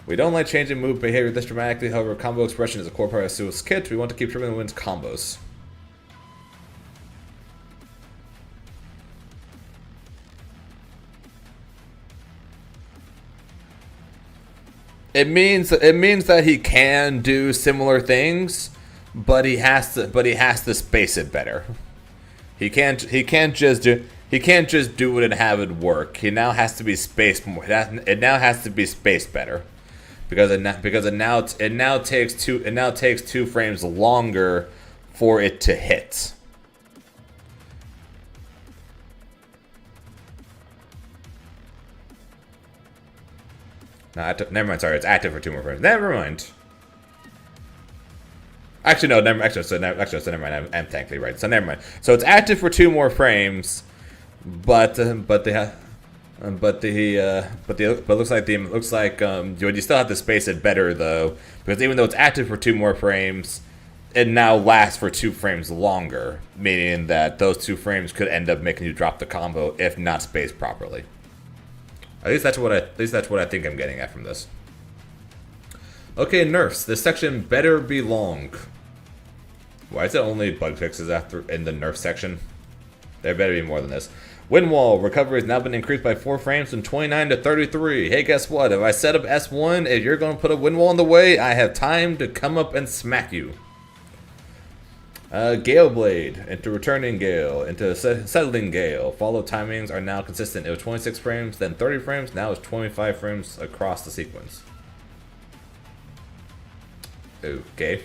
We don't like changing move behavior this dramatically, however, combo expression is a core part of Yasuo's kit. We want to keep Turbulent Wind's combos. It means that he can do similar things, but he has to space it better. He can't just do it and have it work. He now has to be spaced more. It now has to be spaced better, because it now takes 2 frames longer for it to hit. No, never mind. Sorry, it's active for 2 more frames. Never mind. Actually, no. Never mind. I'm thankfully right. So never mind. So it's active for 2 more frames, but it looks like you still have to space it better though, because even though it's active for 2 more frames, it now lasts for 2 frames longer, meaning that those 2 frames could end up making you drop the combo if not spaced properly. At least that's what I think I'm getting at from this. Okay, nerfs. This section better be long. Why is it only bug fixes in the nerf section? There better be more than this. Wind wall recovery has now been increased by 4 frames from 29 to 33. Hey, guess what? If I set up S1, if you're going to put a wind wall in the way, I have time to come up and smack you. Gale Blade into returning Gale into settling Gale. Follow timings are now consistent. It was 26 frames, then 30 frames. Now it's 25 frames across the sequence. Okay.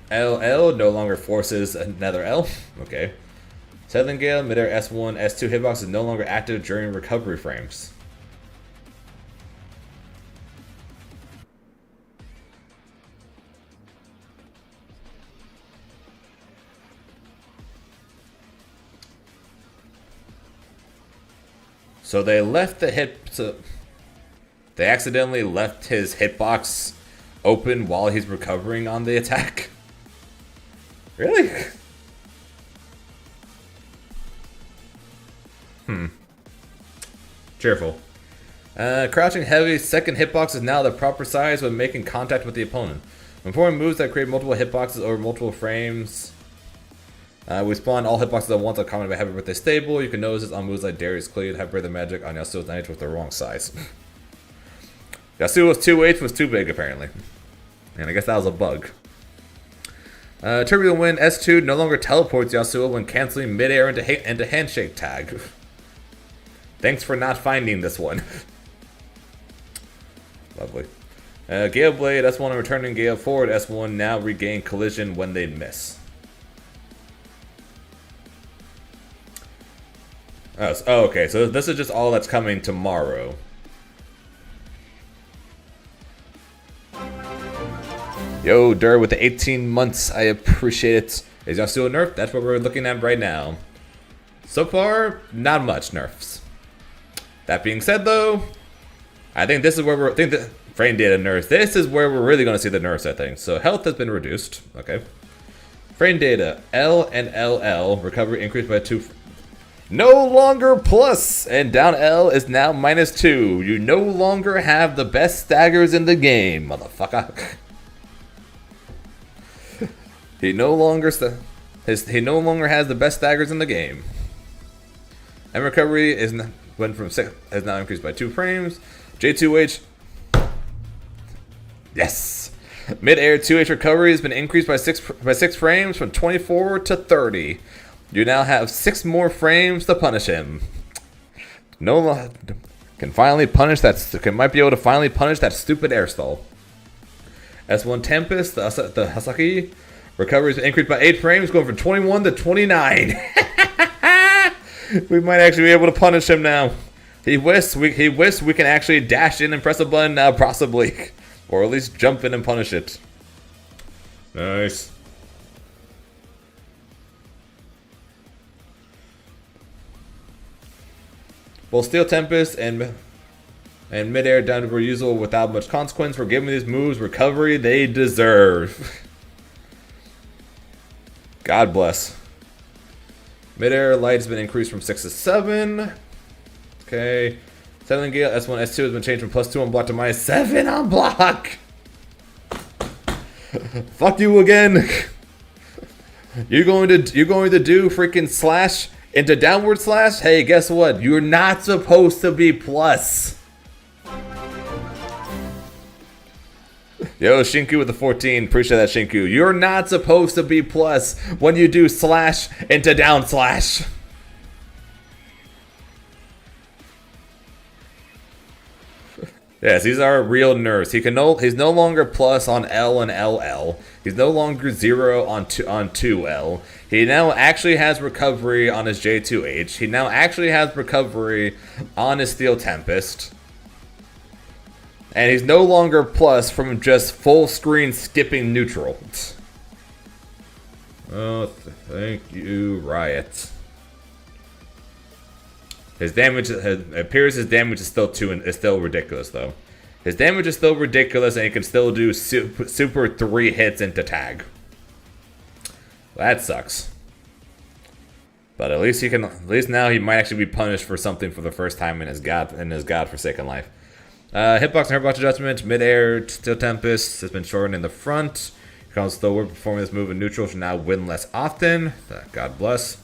LL no longer forces another L. Okay. Settling Gale, mid-air S1, S2 hitbox is no longer active during recovery frames. So they left the they accidentally left his hitbox open while he's recovering on the attack. Really? Cheerful. Crouching heavy, second hitbox is now the proper size when making contact with the opponent. When performing moves that create multiple hitboxes over multiple frames, we spawn all hitboxes at once on common by Happy Birthday stable. You can notice this on moves like Darius Cleed, Happy Birthday Magic on Yasuo's 9H with the wrong size. Yasuo's 2H was too big apparently. And I guess that was a bug. Turbulent Wind S2 no longer teleports Yasuo when canceling mid-air into handshake tag. Thanks for not finding this one. Lovely. Gale Blade S1 and returning Gale forward S1 now regain collision when they miss. Oh, okay, so this is just all that's coming tomorrow. Yo, Dur with the 18 months, I appreciate it. Is Yasuo nerfed? That's what we're looking at right now. So far, not much nerfs. That being said, though, I think this is where frame data nerfs. This is where we're really going to see the nerfs, I think. So health has been reduced. Okay. Frame data, L and LL recovery increased by 2. No longer plus, and down L is now -2. You no longer have the best staggers in the game, motherfucker. He no longer has the best staggers in the game. And recovery is has now increased by 2 frames. J2H. Yes. Mid-air 2H recovery has been increased by 6 frames from 24 to 30. You now have 6 more frames to punish him. No, can finally punish that. Might be able to finally punish that stupid air stall. S1 Tempest, the Hasaki recovery has been increased by 8 frames, going from 21 to 29. We might actually be able to punish him now. He wished we can actually dash in and press a button now, possibly. Or at least jump in and punish it. Nice. Both Steel Tempest and Mid-Air down to reusable without much consequence for giving these moves recovery they deserve. God bless. Mid-Air Light has been increased from 6 to 7. Okay. 7 Gale, S1, S2 has been changed from +2 on block to -7 on block. Fuck you again. You're going to do freaking slash into downward slash? Hey, guess what? You're not supposed to be plus. Yo, Shinku with the 14. Appreciate that, Shinku. You're not supposed to be plus when you do slash into down slash. Yes, he's our real nurse. He's no longer plus on L and LL. He's no longer 0 on 2L. He now actually has recovery on his J2H. He now actually has recovery on his Steel Tempest. And he's no longer plus from just full screen skipping neutral. Oh, thank you, Riot. His damage, it appears his damage is still ridiculous though. His damage is still ridiculous, and he can still do super 3 hits into tag. That sucks. But at least now he might actually be punished for something for the first time in his godforsaken life. Hitbox and hurtbox adjustment, mid-air, Steel Tempest has been shortened in the front. You can also still performing this move in neutral, should now win less often. God bless.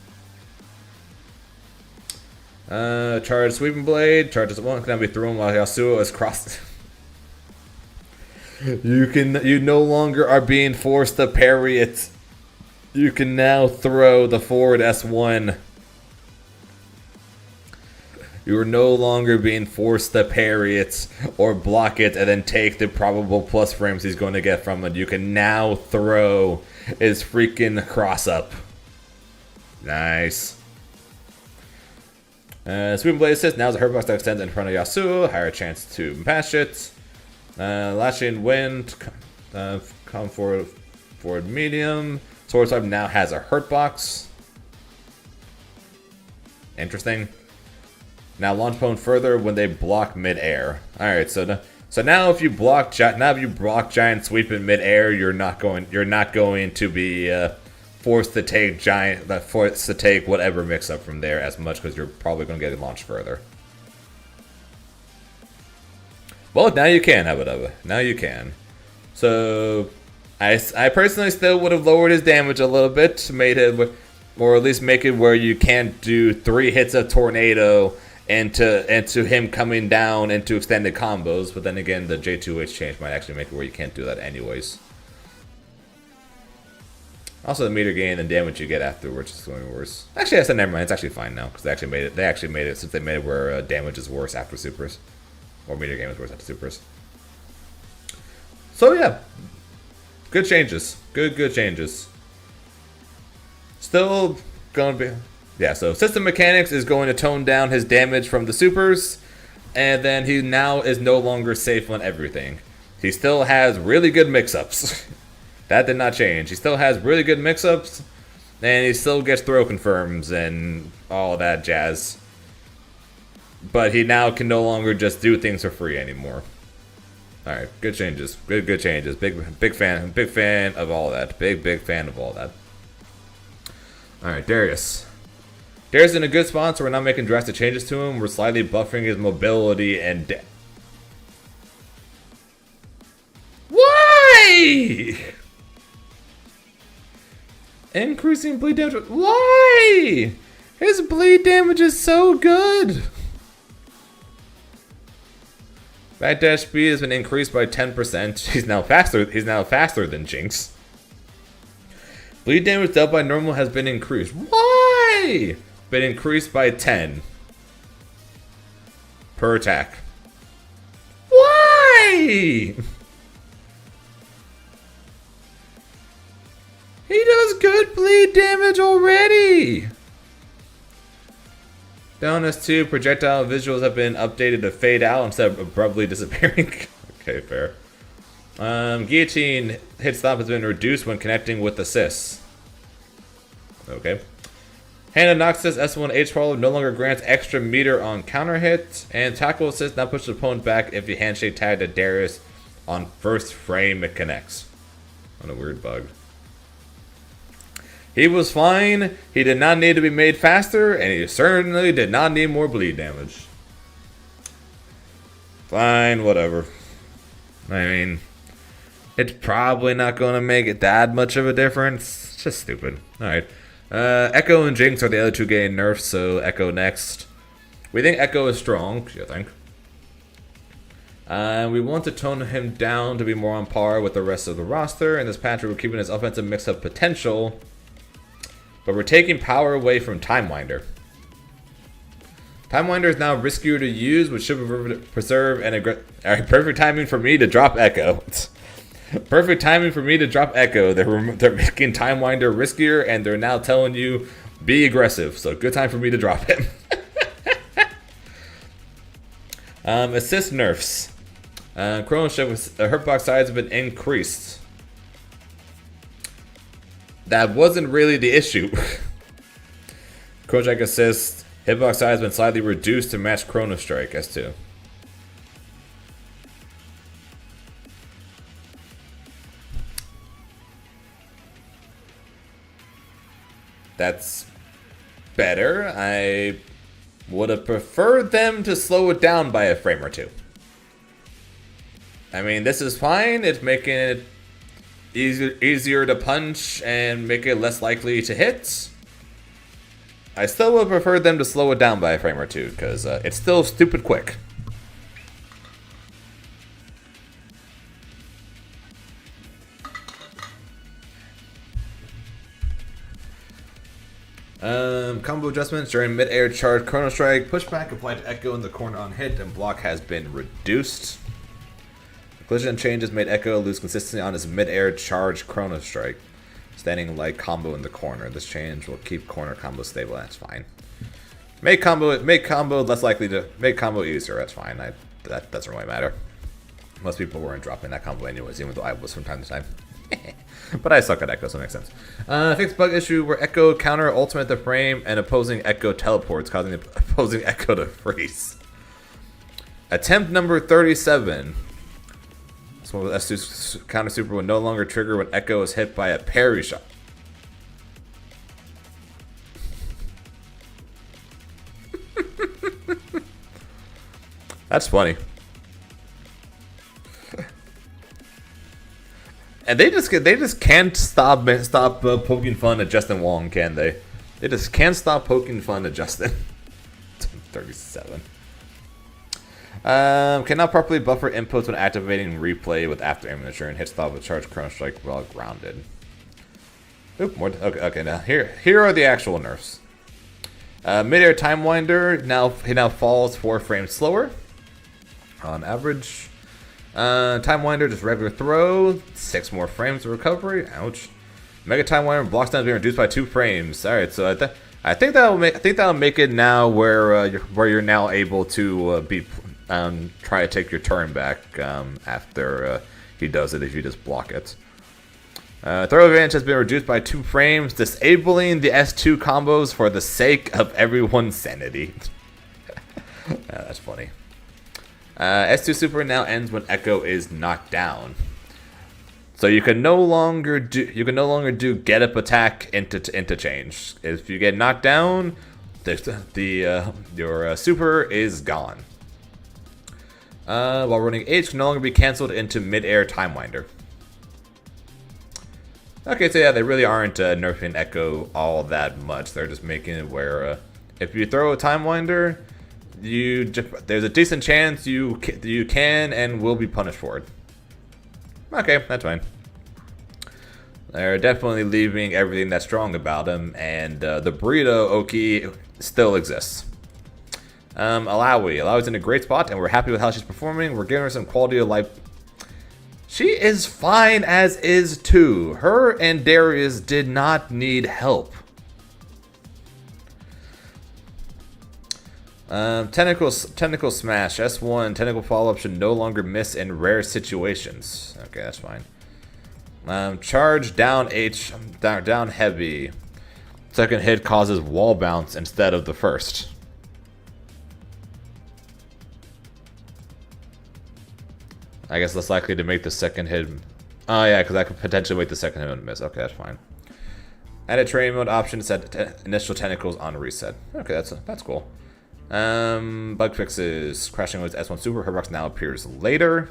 Charge Sweeping Blade. Charge as 1 can now be thrown while Yasuo is crossed. You no longer are being forced to parry it. You can now throw the forward S1. You are no longer being forced to parry it or block it and then take the probable plus frames he's going to get from it. You can now throw his freaking cross up. Nice. Sweeping Blade assist. Now the hurtbox that extends in front of Yasuo. Higher chance to mash it. Lashing Wind. Come forward medium. Sword Swipe now has a hurtbox. Interesting. Now launch opponent further when they block mid-air. Alright, so now if you block giant sweep in mid-air, you're not going to be forced to take whatever mix up from there as much, because you're probably going to get it launched further. Well, now you can, Habba. Now you can. So I personally still would have lowered his damage a little bit, or at least make it where you can't do 3 hits of tornado into him coming down into extended combos. But then again, the J2H change might actually make it where you can't do that anyways. Also, the meter gain and damage you get afterwards is going worse. Actually, I said never mind. It's actually fine now because they actually made it since they made it where damage is worse after supers, or meter gain is worse after supers. So yeah, good changes. Good changes. Still gonna be, yeah. So system mechanics is going to tone down his damage from the supers, and then he now is no longer safe on everything. He still has really good mix-ups. That did not change. He still has really good mix-ups, and he still gets throw confirms and all that jazz. But he now can no longer just do things for free anymore. All right, good changes. Good changes. Big fan of all that. Big fan of all that. All right, Darius. Darius is in a good spot, so we're not making drastic changes to him. We're slightly buffering his mobility and. Why? Increasing bleed damage. Why? His bleed damage is so good. Backdash speed has been increased by 10%. He's now faster than Jinx. Bleed damage dealt by normal has been increased. Why? Been increased by 10 per attack. Why? He does good bleed damage already. Bonus 2, projectile visuals have been updated to fade out instead of abruptly disappearing. Okay, fair. Guillotine hit stop has been reduced when connecting with assists. Okay. Hand of Noxus S1 H follow no longer grants extra meter on counter hit, and tackle assist now pushes the opponent back if you handshake tag to Darius on first frame it connects. What a weird bug. He was fine, he did not need to be made faster, and he certainly did not need more bleed damage. Fine, whatever. I mean, it's probably not going to make it that much of a difference. It's just stupid. Alright. Echo and Jinx are the other two getting nerfed, so Echo next. We think Echo is strong, you think. We want to tone him down to be more on par with the rest of the roster. In this patch, we're keeping his offensive mix-up potential, but we're taking power away from Timewinder. Timewinder is now riskier to use, which should preserve and perfect timing for me to drop Echo. Perfect timing for me to drop Echo. They're making Timewinder riskier, and they're now telling you, be aggressive. So good time for me to drop him. Assist nerfs. Chrono Shift hurtbox size have been increased. That wasn't really the issue. Chrono Strike assist hitbox size has been slightly reduced to match Chrono Strike S2. That's better. I would have preferred them to slow it down by a frame or two. I mean, this is fine. It's making it easier to punch and make it less likely to hit. I still would have preferred them to slow it down by a frame or two, because it's still stupid quick. Combo adjustments during mid-air charge Chrono Strike. Pushback applied to Echo in the corner on hit and block has been reduced. Collision changes made Echo lose consistency on his mid-air charge Chrono Strike, standing like combo in the corner. This change will keep corner combo stable. That's fine. Make combo less likely to make combo easier. That's fine. That doesn't really matter. Most people weren't dropping that combo anyways, even though I was from time to time. But I suck at Echo, so it makes sense. Fixed bug issue where Echo counter ultimate the frame and opposing Echo teleports, causing the opposing Echo to freeze. Attempt number 37. This one with S2 counter super will no longer trigger when Echo is hit by a parry shot. That's funny. And they just can't stop poking fun at Justin Wong, can they? They just can't stop poking fun at Justin. 37. Cannot properly buffer inputs when activating replay with after amateur and hit stop with charge Chrono Strike while grounded. Oop, more. Okay. Now here are the actual nerfs. Mid-air Timewinder now falls 4 frames slower on average. Timewinder, just regular throw, 6 more frames of recovery. Ouch. Mega Timewinder blocks down being reduced by 2 frames. All right, so I think that'll make it now where you're now able to try to take your turn back after he does it if you just block it. Throw advantage has been reduced by 2 frames, disabling the S2 combos for the sake of everyone's sanity. That's funny. S2 Super now ends when Echo is knocked down, so you can no longer do get up attack interchange. If you get knocked down, your super is gone. While running H can no longer be cancelled into mid-air Timewinder. Okay, so yeah, they really aren't nerfing Echo all that much. They're just making it where if you throw a Timewinder, there's a decent chance you can and will be punished for it. Okay, that's fine. They're definitely leaving everything that's strong about him, and the burrito Oki still exists. Alawi. Alawi's in a great spot, and we're happy with how she's performing. We're giving her some quality of life. She is fine as is too. Her and Darius did not need help. Tentacle smash. S1. Tentacle follow-up should no longer miss in rare situations. Okay, that's fine. Charge down H. Down heavy. Second hit causes wall bounce instead of the first. I guess less likely to make the second hit. Oh yeah, because I could potentially make the second hit miss. Okay, that's fine. Edit training mode option to set initial tentacles on reset. Okay, that's cool. Bug fixes. Crashing with S1 Super. Her box now appears later.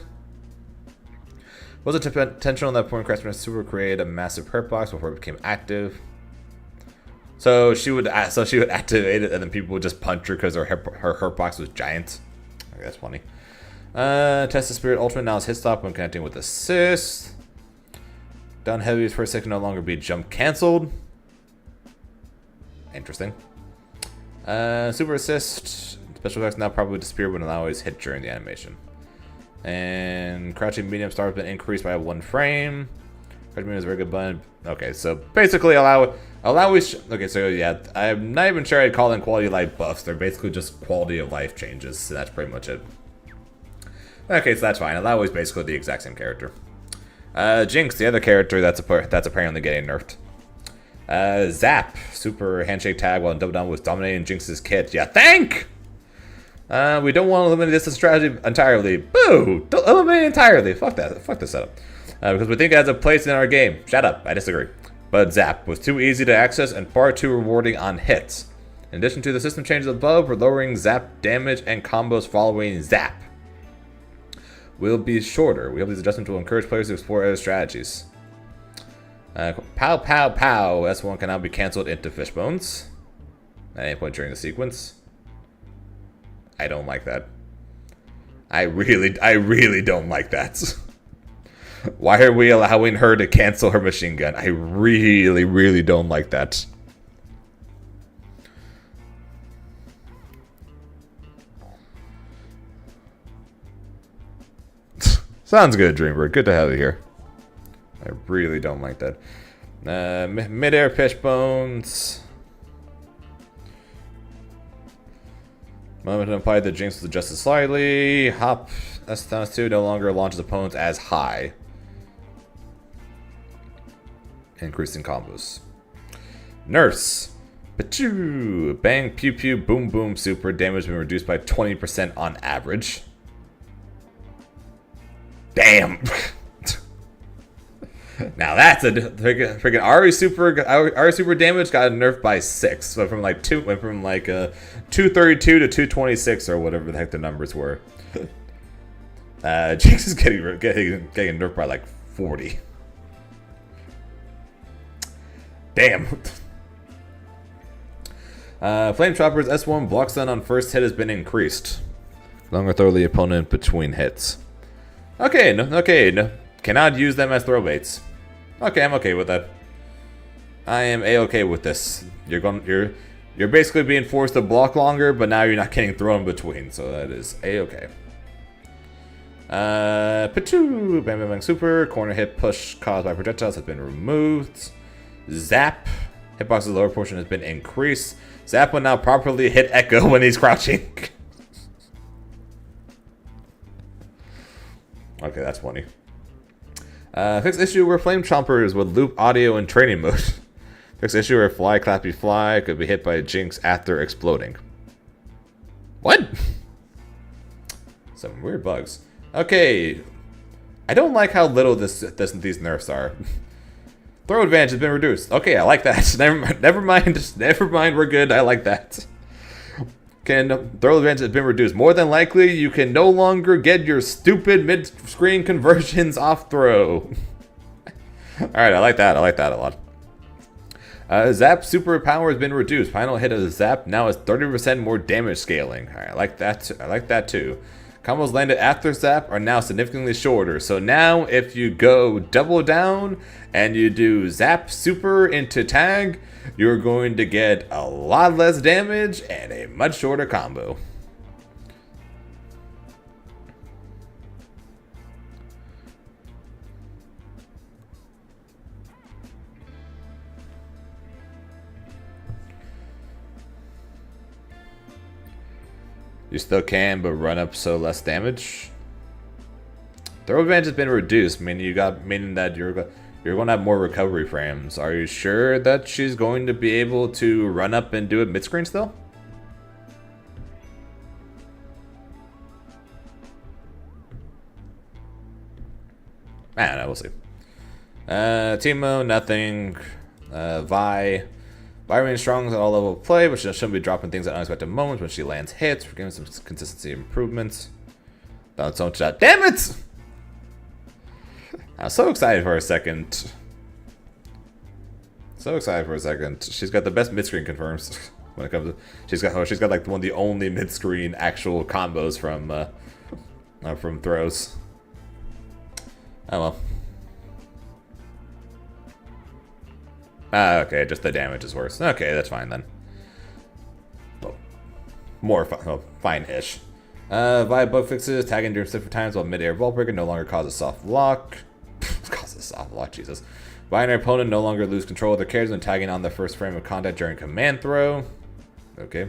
Was it potential in that point Crashing Super created a massive hurt box before it became active? So she would activate it and then people would just punch her because her hurt box was giant. Okay, that's funny. Test the Spirit Ultimate now is hit stop when connecting with assist. Down heavy's first hit can no longer be jump cancelled. Interesting. Super assist. Special effects now probably disappear when always hit during the animation. And crouching medium star has been increased by 1 frame. Crouching medium is a very good button. Okay, so basically okay, so yeah, I'm not even sure I'd call them quality of life buffs. They're basically just quality of life changes. So that's pretty much it. Okay, so that's fine. Allow is basically the exact same character. Jinx, the other character that's apparently getting nerfed. Zap, super handshake tag while Double Down was dominating Jinx's kit. Yeah, think! We don't want to eliminate this strategy entirely. Boo! Don't eliminate it entirely. Fuck that. Fuck this setup. Because we think it has a place in our game. Shut up. I disagree. But Zap was too easy to access and far too rewarding on hits. In addition to the system changes above, we're lowering Zap damage and combos following Zap will be shorter. We hope these adjustments will encourage players to explore other strategies. Pow, pow, pow. S1 can now be cancelled into Fishbones at any point during the sequence. I don't like that. I really don't like that. Why are we allowing her to cancel her machine gun? I really don't like that. Sounds good, Dreambird. Good to have you here. I really don't like that. Mid-air Fishbones. Moment to apply the Jinx was adjusted slightly. Hop S2 no longer launches opponents as high. Increasing combos. Nurse. Pachoo. Bang, pew pew, boom boom, super. Damage been reduced by 20% on average. Damn. Now that's a freaking Ari super damage got nerfed by 6. So went from 232 to 226 or whatever the heck the numbers were. Jinx is getting nerfed by like 40. Damn. Flame Chopper's S1 block stun on first hit has been increased. Longer throw the opponent between hits. Okay, no. Cannot use them as throw baits. Okay, I'm okay with that. I am a-okay with this. You're basically being forced to block longer, but now you're not getting thrown between, so that is a-okay. Pachoo, bang bang bang super. Corner hit push caused by projectiles has been removed. Zap. Hitbox's lower portion has been increased. Zap will now properly hit Echo when he's crouching. Okay, that's funny. Fix issue where Flame Chompers would loop audio in training mode. Fix issue where Fly Clappy Fly could be hit by a Jinx after exploding. What? Some weird bugs. Okay. I don't like how little these nerfs are. Throw advantage has been reduced. Okay, I like that. Never mind, we're good. I like that. Throw advantage has been reduced. More than likely, you can no longer get your stupid mid-screen conversions off throw. Alright, I like that a lot. Zap superpower has been reduced. Final hit of the Zap now has 30% more damage scaling. Alright, I like that. I like that too. Combos landed after Zap are now significantly shorter. So now if you go double down and you do Zap Super into tag, you're going to get a lot less damage and a much shorter combo. You still can, but run up so less damage. Throw advantage has been reduced, meaning that you're going to have more recovery frames. Are you sure that she's going to be able to run up and do it mid screen still? I don't know. We'll see. Teemo, nothing. Vi remains strong at all level of play, but she shouldn't be dropping things at unexpected moments when she lands hits. We're giving some consistency improvements. Don't so much that. Damn it! I was so excited for a second. So excited for a second. She's got the best mid-screen confirms when it comes to. She's got like one of the only mid-screen actual combos from throws. Oh well. Okay, just the damage is worse. Okay, that's fine then. Well, more fine-ish. Via bug fixes, tagging during specific times while mid-air vault breaker no longer causes soft lock. Causes soft lock, Jesus. Vi and her opponent no longer lose control of their characters when tagging on the first frame of contact during command throw. Okay.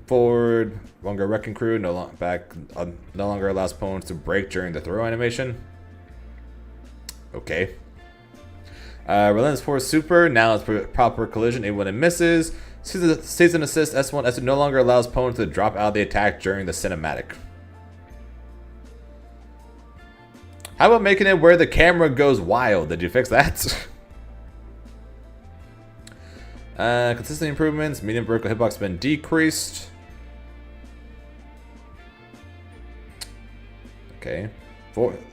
Forward, longer wrecking crew no longer allows opponents to break during the throw animation. Okay. Relentless Force Super now is proper collision even when it misses. Season Assist S1 S2 no longer allows opponents to drop out of the attack during the cinematic. How about making it where the camera goes wild? Did you fix that? Consistent improvements. Medium vertical hitbox has been decreased. Okay.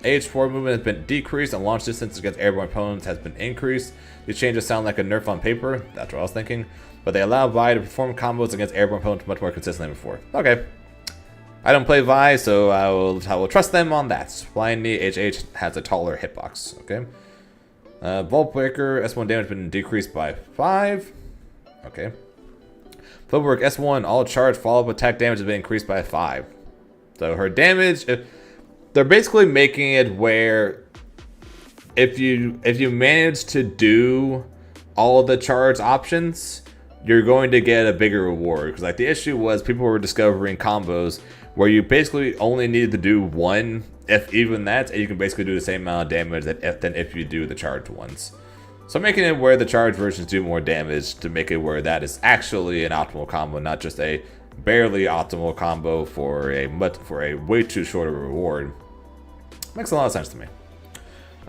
Age 4 movement has been decreased, and launch distance against airborne opponents has been increased. These changes sound like a nerf on paper. That's what I was thinking. But they allow Vi to perform combos against airborne opponents much more consistently than before. Okay. I don't play Vi, so I will trust them on that. Flying Knee HH has a taller hitbox. Okay. Vault Breaker S1 damage has been decreased by 5. Okay. Footwork S1 all charge follow-up attack damage has been increased by 5. So her damage. They're basically making it where if you manage to do all of the charge options, you're going to get a bigger reward. Because like the issue was people were discovering combos where you basically only needed to do one, if even that, and you can basically do the same amount of damage than if you do the charged ones. So making it where the charged versions do more damage to make it where that is actually an optimal combo, not just a barely optimal combo for a way too short of a reward. Makes a lot of sense to me.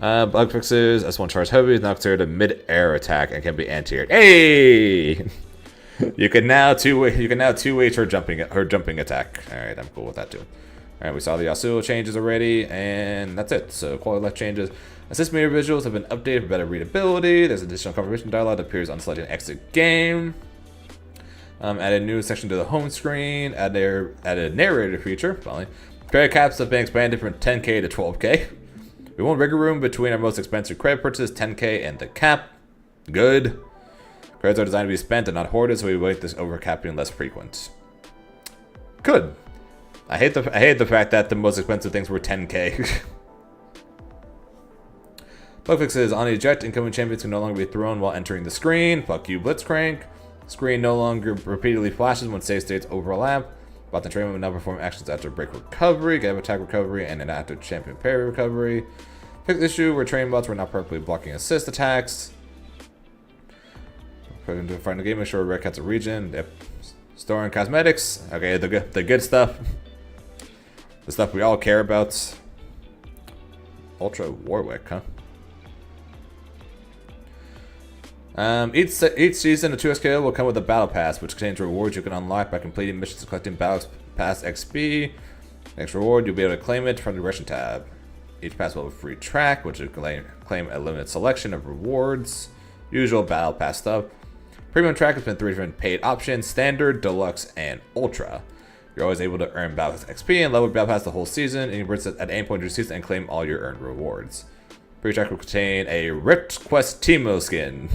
Bug fixes. S1 charge heavy is now considered a mid-air attack and can be anti-aired. Hey! you can now two-way her jumping attack. Alright, I'm cool with that too. Alright, we saw the Yasuo changes already, and that's it. So quality life changes. Assist meter visuals have been updated for better readability. There's additional confirmation dialogue that appears on selecting exit game. Added a new section to the home screen. Added a narrator feature. Finally. Credit caps have been expanded from 10k to 12k. We want rigor room between our most expensive credit purchases, 10k and the cap. Good. Credits are designed to be spent and not hoarded, so we make this overcapping less frequent. Good. I hate the fact that the most expensive things were 10k. Bug fixes on eject. Incoming champions can no longer be thrown while entering the screen. Fuck you, Blitzcrank. Screen no longer repeatedly flashes when save states overlap. Bot the train will now perform actions after break recovery, get attack recovery, and an active champion parry recovery. Fix issue where train bots were not perfectly blocking assist attacks. Put into the final game, make sure Red Cat's a region. Yep. Storing cosmetics. Okay, the good stuff. The stuff we all care about. Ultra Warwick, huh? Each season of 2SKO will come with a Battle Pass, which contains rewards you can unlock by completing missions and collecting Battle Pass XP. Next reward, you'll be able to claim it from the Direction tab. Each pass will have a free track, which you can claim a limited selection of rewards. Usual Battle Pass stuff. Premium track has been 3 different paid options: Standard, Deluxe, and Ultra. You're always able to earn Battle Pass XP and level Battle Pass the whole season, and you can purchase at any point during the season and claim all your earned rewards. Premium track will contain a Ripped Quest Teemo skin.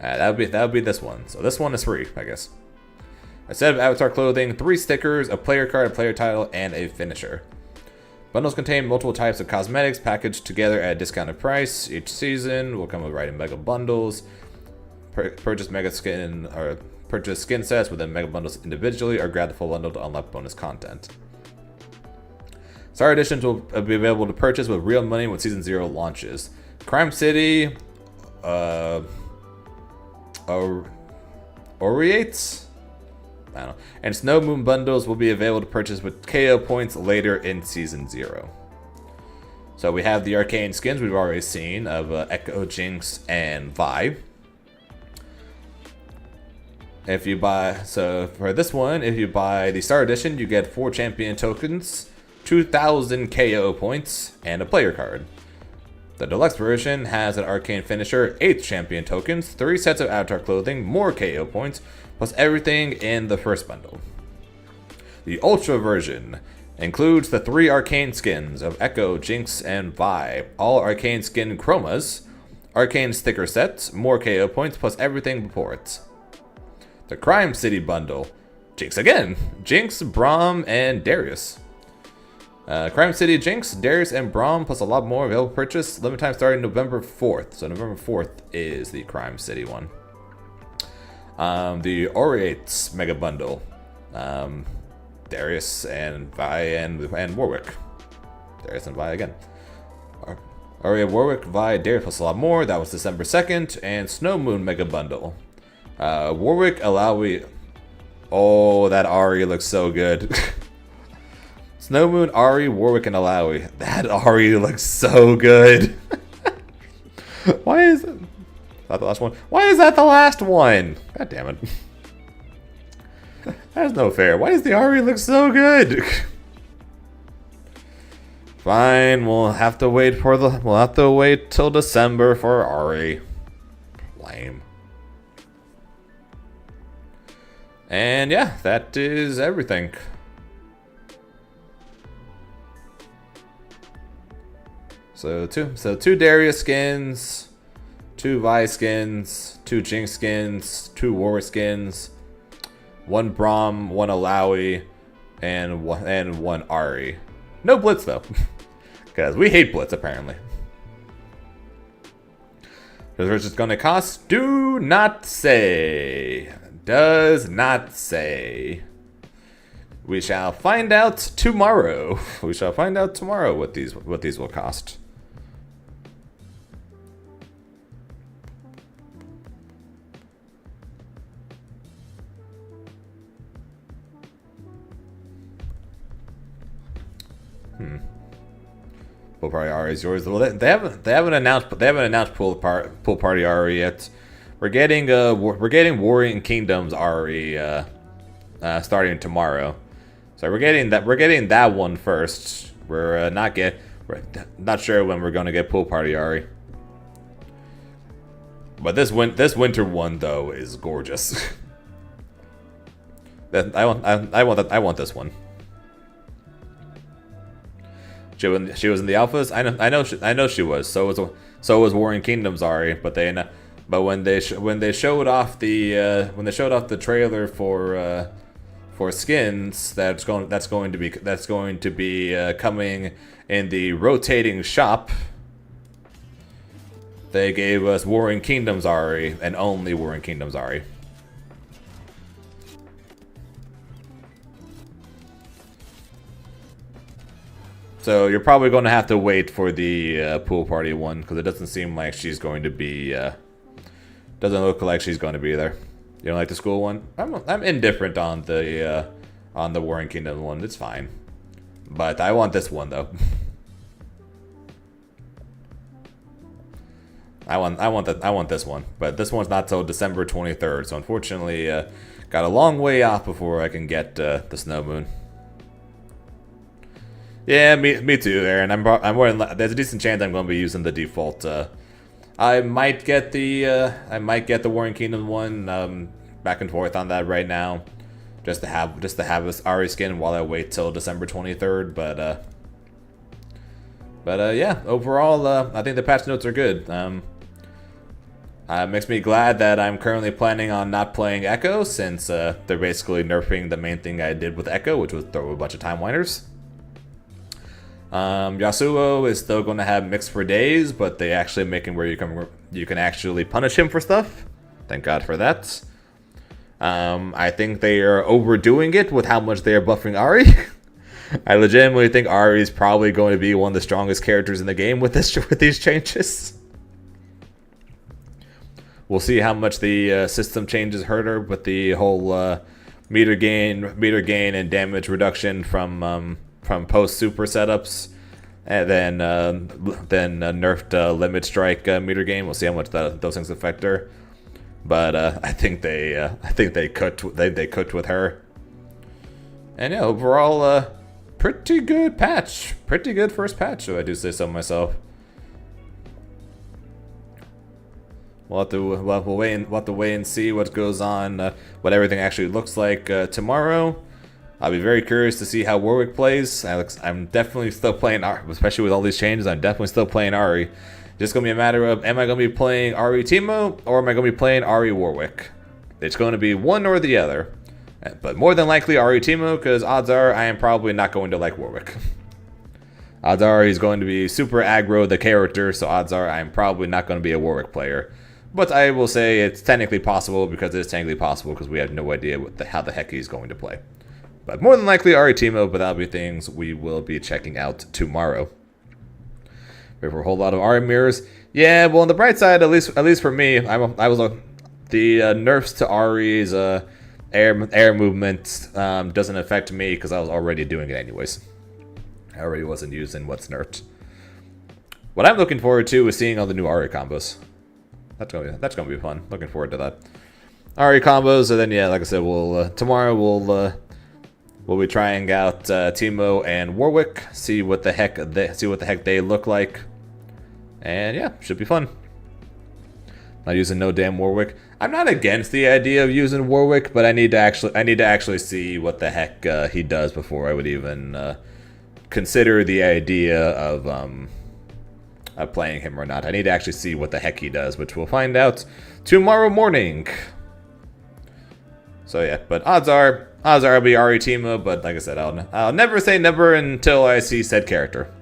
That would be this one. So this one is free, I guess. A set of avatar clothing, 3 stickers, a player card, a player title, and a finisher. Bundles contain multiple types of cosmetics packaged together at a discounted price. Each season will come with mega bundles. Purchase mega skin or purchase skin sets within mega bundles individually, or grab the full bundle to unlock bonus content. Star editions will be available to purchase with real money when Season 0 launches. Crime City, Oriates? I don't know. And Snow Moon bundles will be available to purchase with KO points later in Season 0. So we have the arcane skins we've already seen of Echo, Jinx, and Vi. So for this one, if you buy the Star Edition, you get 4 champion tokens, 2,000 KO points, and a player card. The deluxe version has an arcane finisher, 8 champion tokens, 3 sets of avatar clothing, more KO points, plus everything in the first bundle. The ultra version includes the 3 arcane skins of Echo, Jinx, and Vi, all arcane skin chromas, arcane sticker sets, more KO points, plus everything before it. The Crime City bundle, Jinx again, Jinx, Braum, and Darius. Crime City, Jinx, Darius, and Braum, plus a lot more available purchase. Limit time starting November 4th. So November 4th is the Crime City one. The Oriates Mega Bundle. Darius and Vi and Warwick. Darius and Vi again. Aria, Warwick, Vi, Darius, plus a lot more. That was December 2nd. And Snow Moon Mega Bundle. Warwick, Alawi. Oh, that Ari looks so good. Snow Moon, Ari, Warwick, and Alawi. That Ari looks so good. Why is it? Not the last one. Why is that the last one? God damn it. That's no fair. Why does the Ari look so good? Fine, we'll have to wait till December for Ari. Lame. And yeah, that is everything. So two Darius skins, 2 Vi skins, 2 Jinx skins, 2 Warwick skins, 1 Braum, 1 Alawi, and 1 Ari. No Blitz though, because we hate Blitz apparently. How much it's going to cost? Do not say. Does not say. We shall find out tomorrow. We shall find out tomorrow what these will cost. Pool party Ari is yours. Well, they haven't announced pool party Ari yet. We're getting Warring Kingdoms Ari starting tomorrow. So we're getting that one first. We're not sure when we're gonna get pool party Ari. But this winter one though is gorgeous. I want this one. She was in the alphas. I know she was. So was Warring Kingdoms Ari. But when they showed off the trailer for skins that's going to be coming in the rotating shop, they gave us Warring Kingdoms Ari and only Warring Kingdoms Ari. So you're probably going to have to wait for the pool party one because it doesn't seem like she's going to be. Doesn't look like she's going to be there. You don't like the school one? I'm indifferent on the Warring Kingdom one. It's fine, but I want this one though. I want this one, but this one's not till December 23rd. So unfortunately, got a long way off before I can get the Snow Moon. Yeah, me too, Aaron. I'm more than, there's a decent chance I'm going to be using the default I might get the Warring Kingdom one. Back and forth on that right now, just to have this Ari skin while I wait till December 23rd. But yeah, overall, I think the patch notes are good. Makes me glad that I'm currently planning on not playing Echo, since they're basically nerfing the main thing I did with Echo, which was throw a bunch of Time Winders. Yasuo is still going to have mix for days, but they actually make it where you can actually punish him for stuff. Thank God for that. I think they are overdoing it with how much they are buffing Ari. I legitimately think Ari is probably going to be one of the strongest characters in the game with these changes. We'll see how much the system changes hurt her with the whole meter gain and damage reduction from post super setups, and then nerfed limit strike meter gain. We'll see how much those things affect her. But I think they cooked with her. And yeah, overall, pretty good patch, pretty good first patch, if I do say so myself. We'll have to wait and see what goes on, what everything actually looks like tomorrow. I'll be very curious to see how Warwick plays. I'm definitely still playing Ari, especially with all these changes. I'm definitely still playing Ari. Just gonna be a matter of, am I gonna be playing Ari Teemo or am I gonna be playing Ari Warwick? It's going to be one or the other, but more than likely Ari Teemo, because odds are I am probably not going to like Warwick. Odds are he's going to be super aggro the character, so odds are I'm probably not going to be a Warwick player. But I will say it's technically possible, because it's technically possible because we have no idea how the heck he's going to play. But more than likely Ari Teemo, but that'll be things we will be checking out tomorrow. We have a whole lot of Ari mirrors. Yeah, well, on the bright side, at least for me, the nerfs to Ari's air movement doesn't affect me, because I was already doing it anyways. I already wasn't using what's nerfed. What I'm looking forward to is seeing all the new Ari combos. That's gonna be fun. Looking forward to that. Ari combos, and then yeah, like I said, tomorrow we'll be trying out Teemo and Warwick. See what the heck they look like, and yeah, should be fun. Not using no damn Warwick. I'm not against the idea of using Warwick, but I need to actually see what the heck he does before I would even consider the idea of playing him or not. I need to actually see what the heck he does, which we'll find out tomorrow morning. So yeah, but odds are I'll be Ari Teemo, but like I said, I'll never say never until I see said character.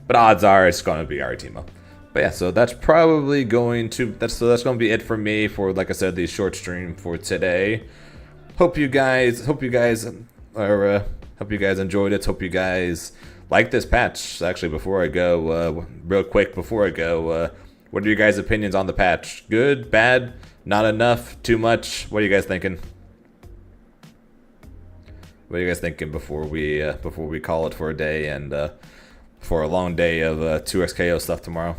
But odds are it's going to be Ari Teemo. But yeah, so that's probably going to that's going to be it for me for, like I said, the short stream for today. Hope you guys enjoyed it. Hope you guys like this patch. Actually, before I go, real quick before I go, what are your guys' opinions on the patch? Good, bad, not enough, too much? What are you guys thinking? What are you guys thinking before we call it for a day and for a long day of 2xKO stuff tomorrow?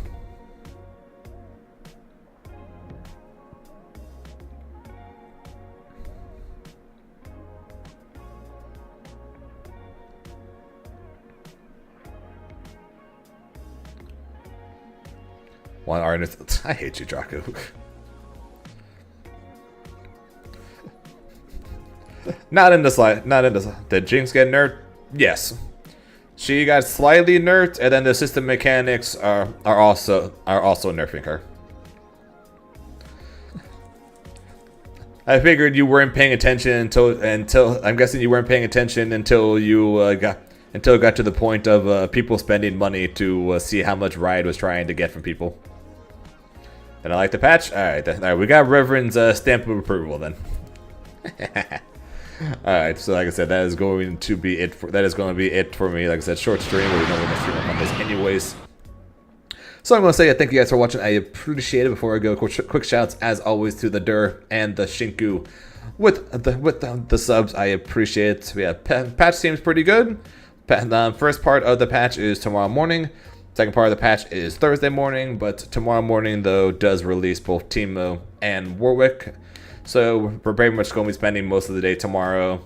One artist. I hate you, Draco. Not in the slide. Not in the. Did Jinx get nerfed? Yes. She got slightly nerfed, and then the system mechanics are also nerfing her. I figured you weren't paying attention until I'm guessing you weren't paying attention until you got to the point of people spending money to see how much Riot was trying to get from people. Then I like the patch. All right, we got Reverend's stamp of approval then. All right, so like I said, that is going to be it for me. Like I said, short stream. We know we're gonna stream on this anyways. So I'm gonna say thank you guys for watching. I appreciate it. Before I go, quick shouts as always to the Dur and the Shinku with the subs. I appreciate it. Yeah, patch seems pretty good. First part of the patch is tomorrow morning. Second part of the patch is Thursday morning, but tomorrow morning, though, does release both Teemo and Warwick. So we're pretty much going to be spending most of the day tomorrow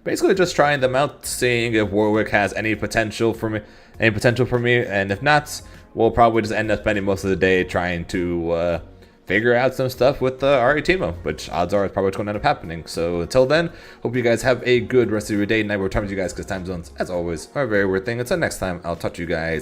basically just trying them out, seeing if Warwick has any potential for me, and if not, we'll probably just end up spending most of the day trying to figure out some stuff with Aritimo, which odds are it's probably what's going to end up happening. So until then, hope you guys have a good rest of your day and night. We'll return to you guys because time zones, as always, are a very weird thing. Until next time, I'll talk to you guys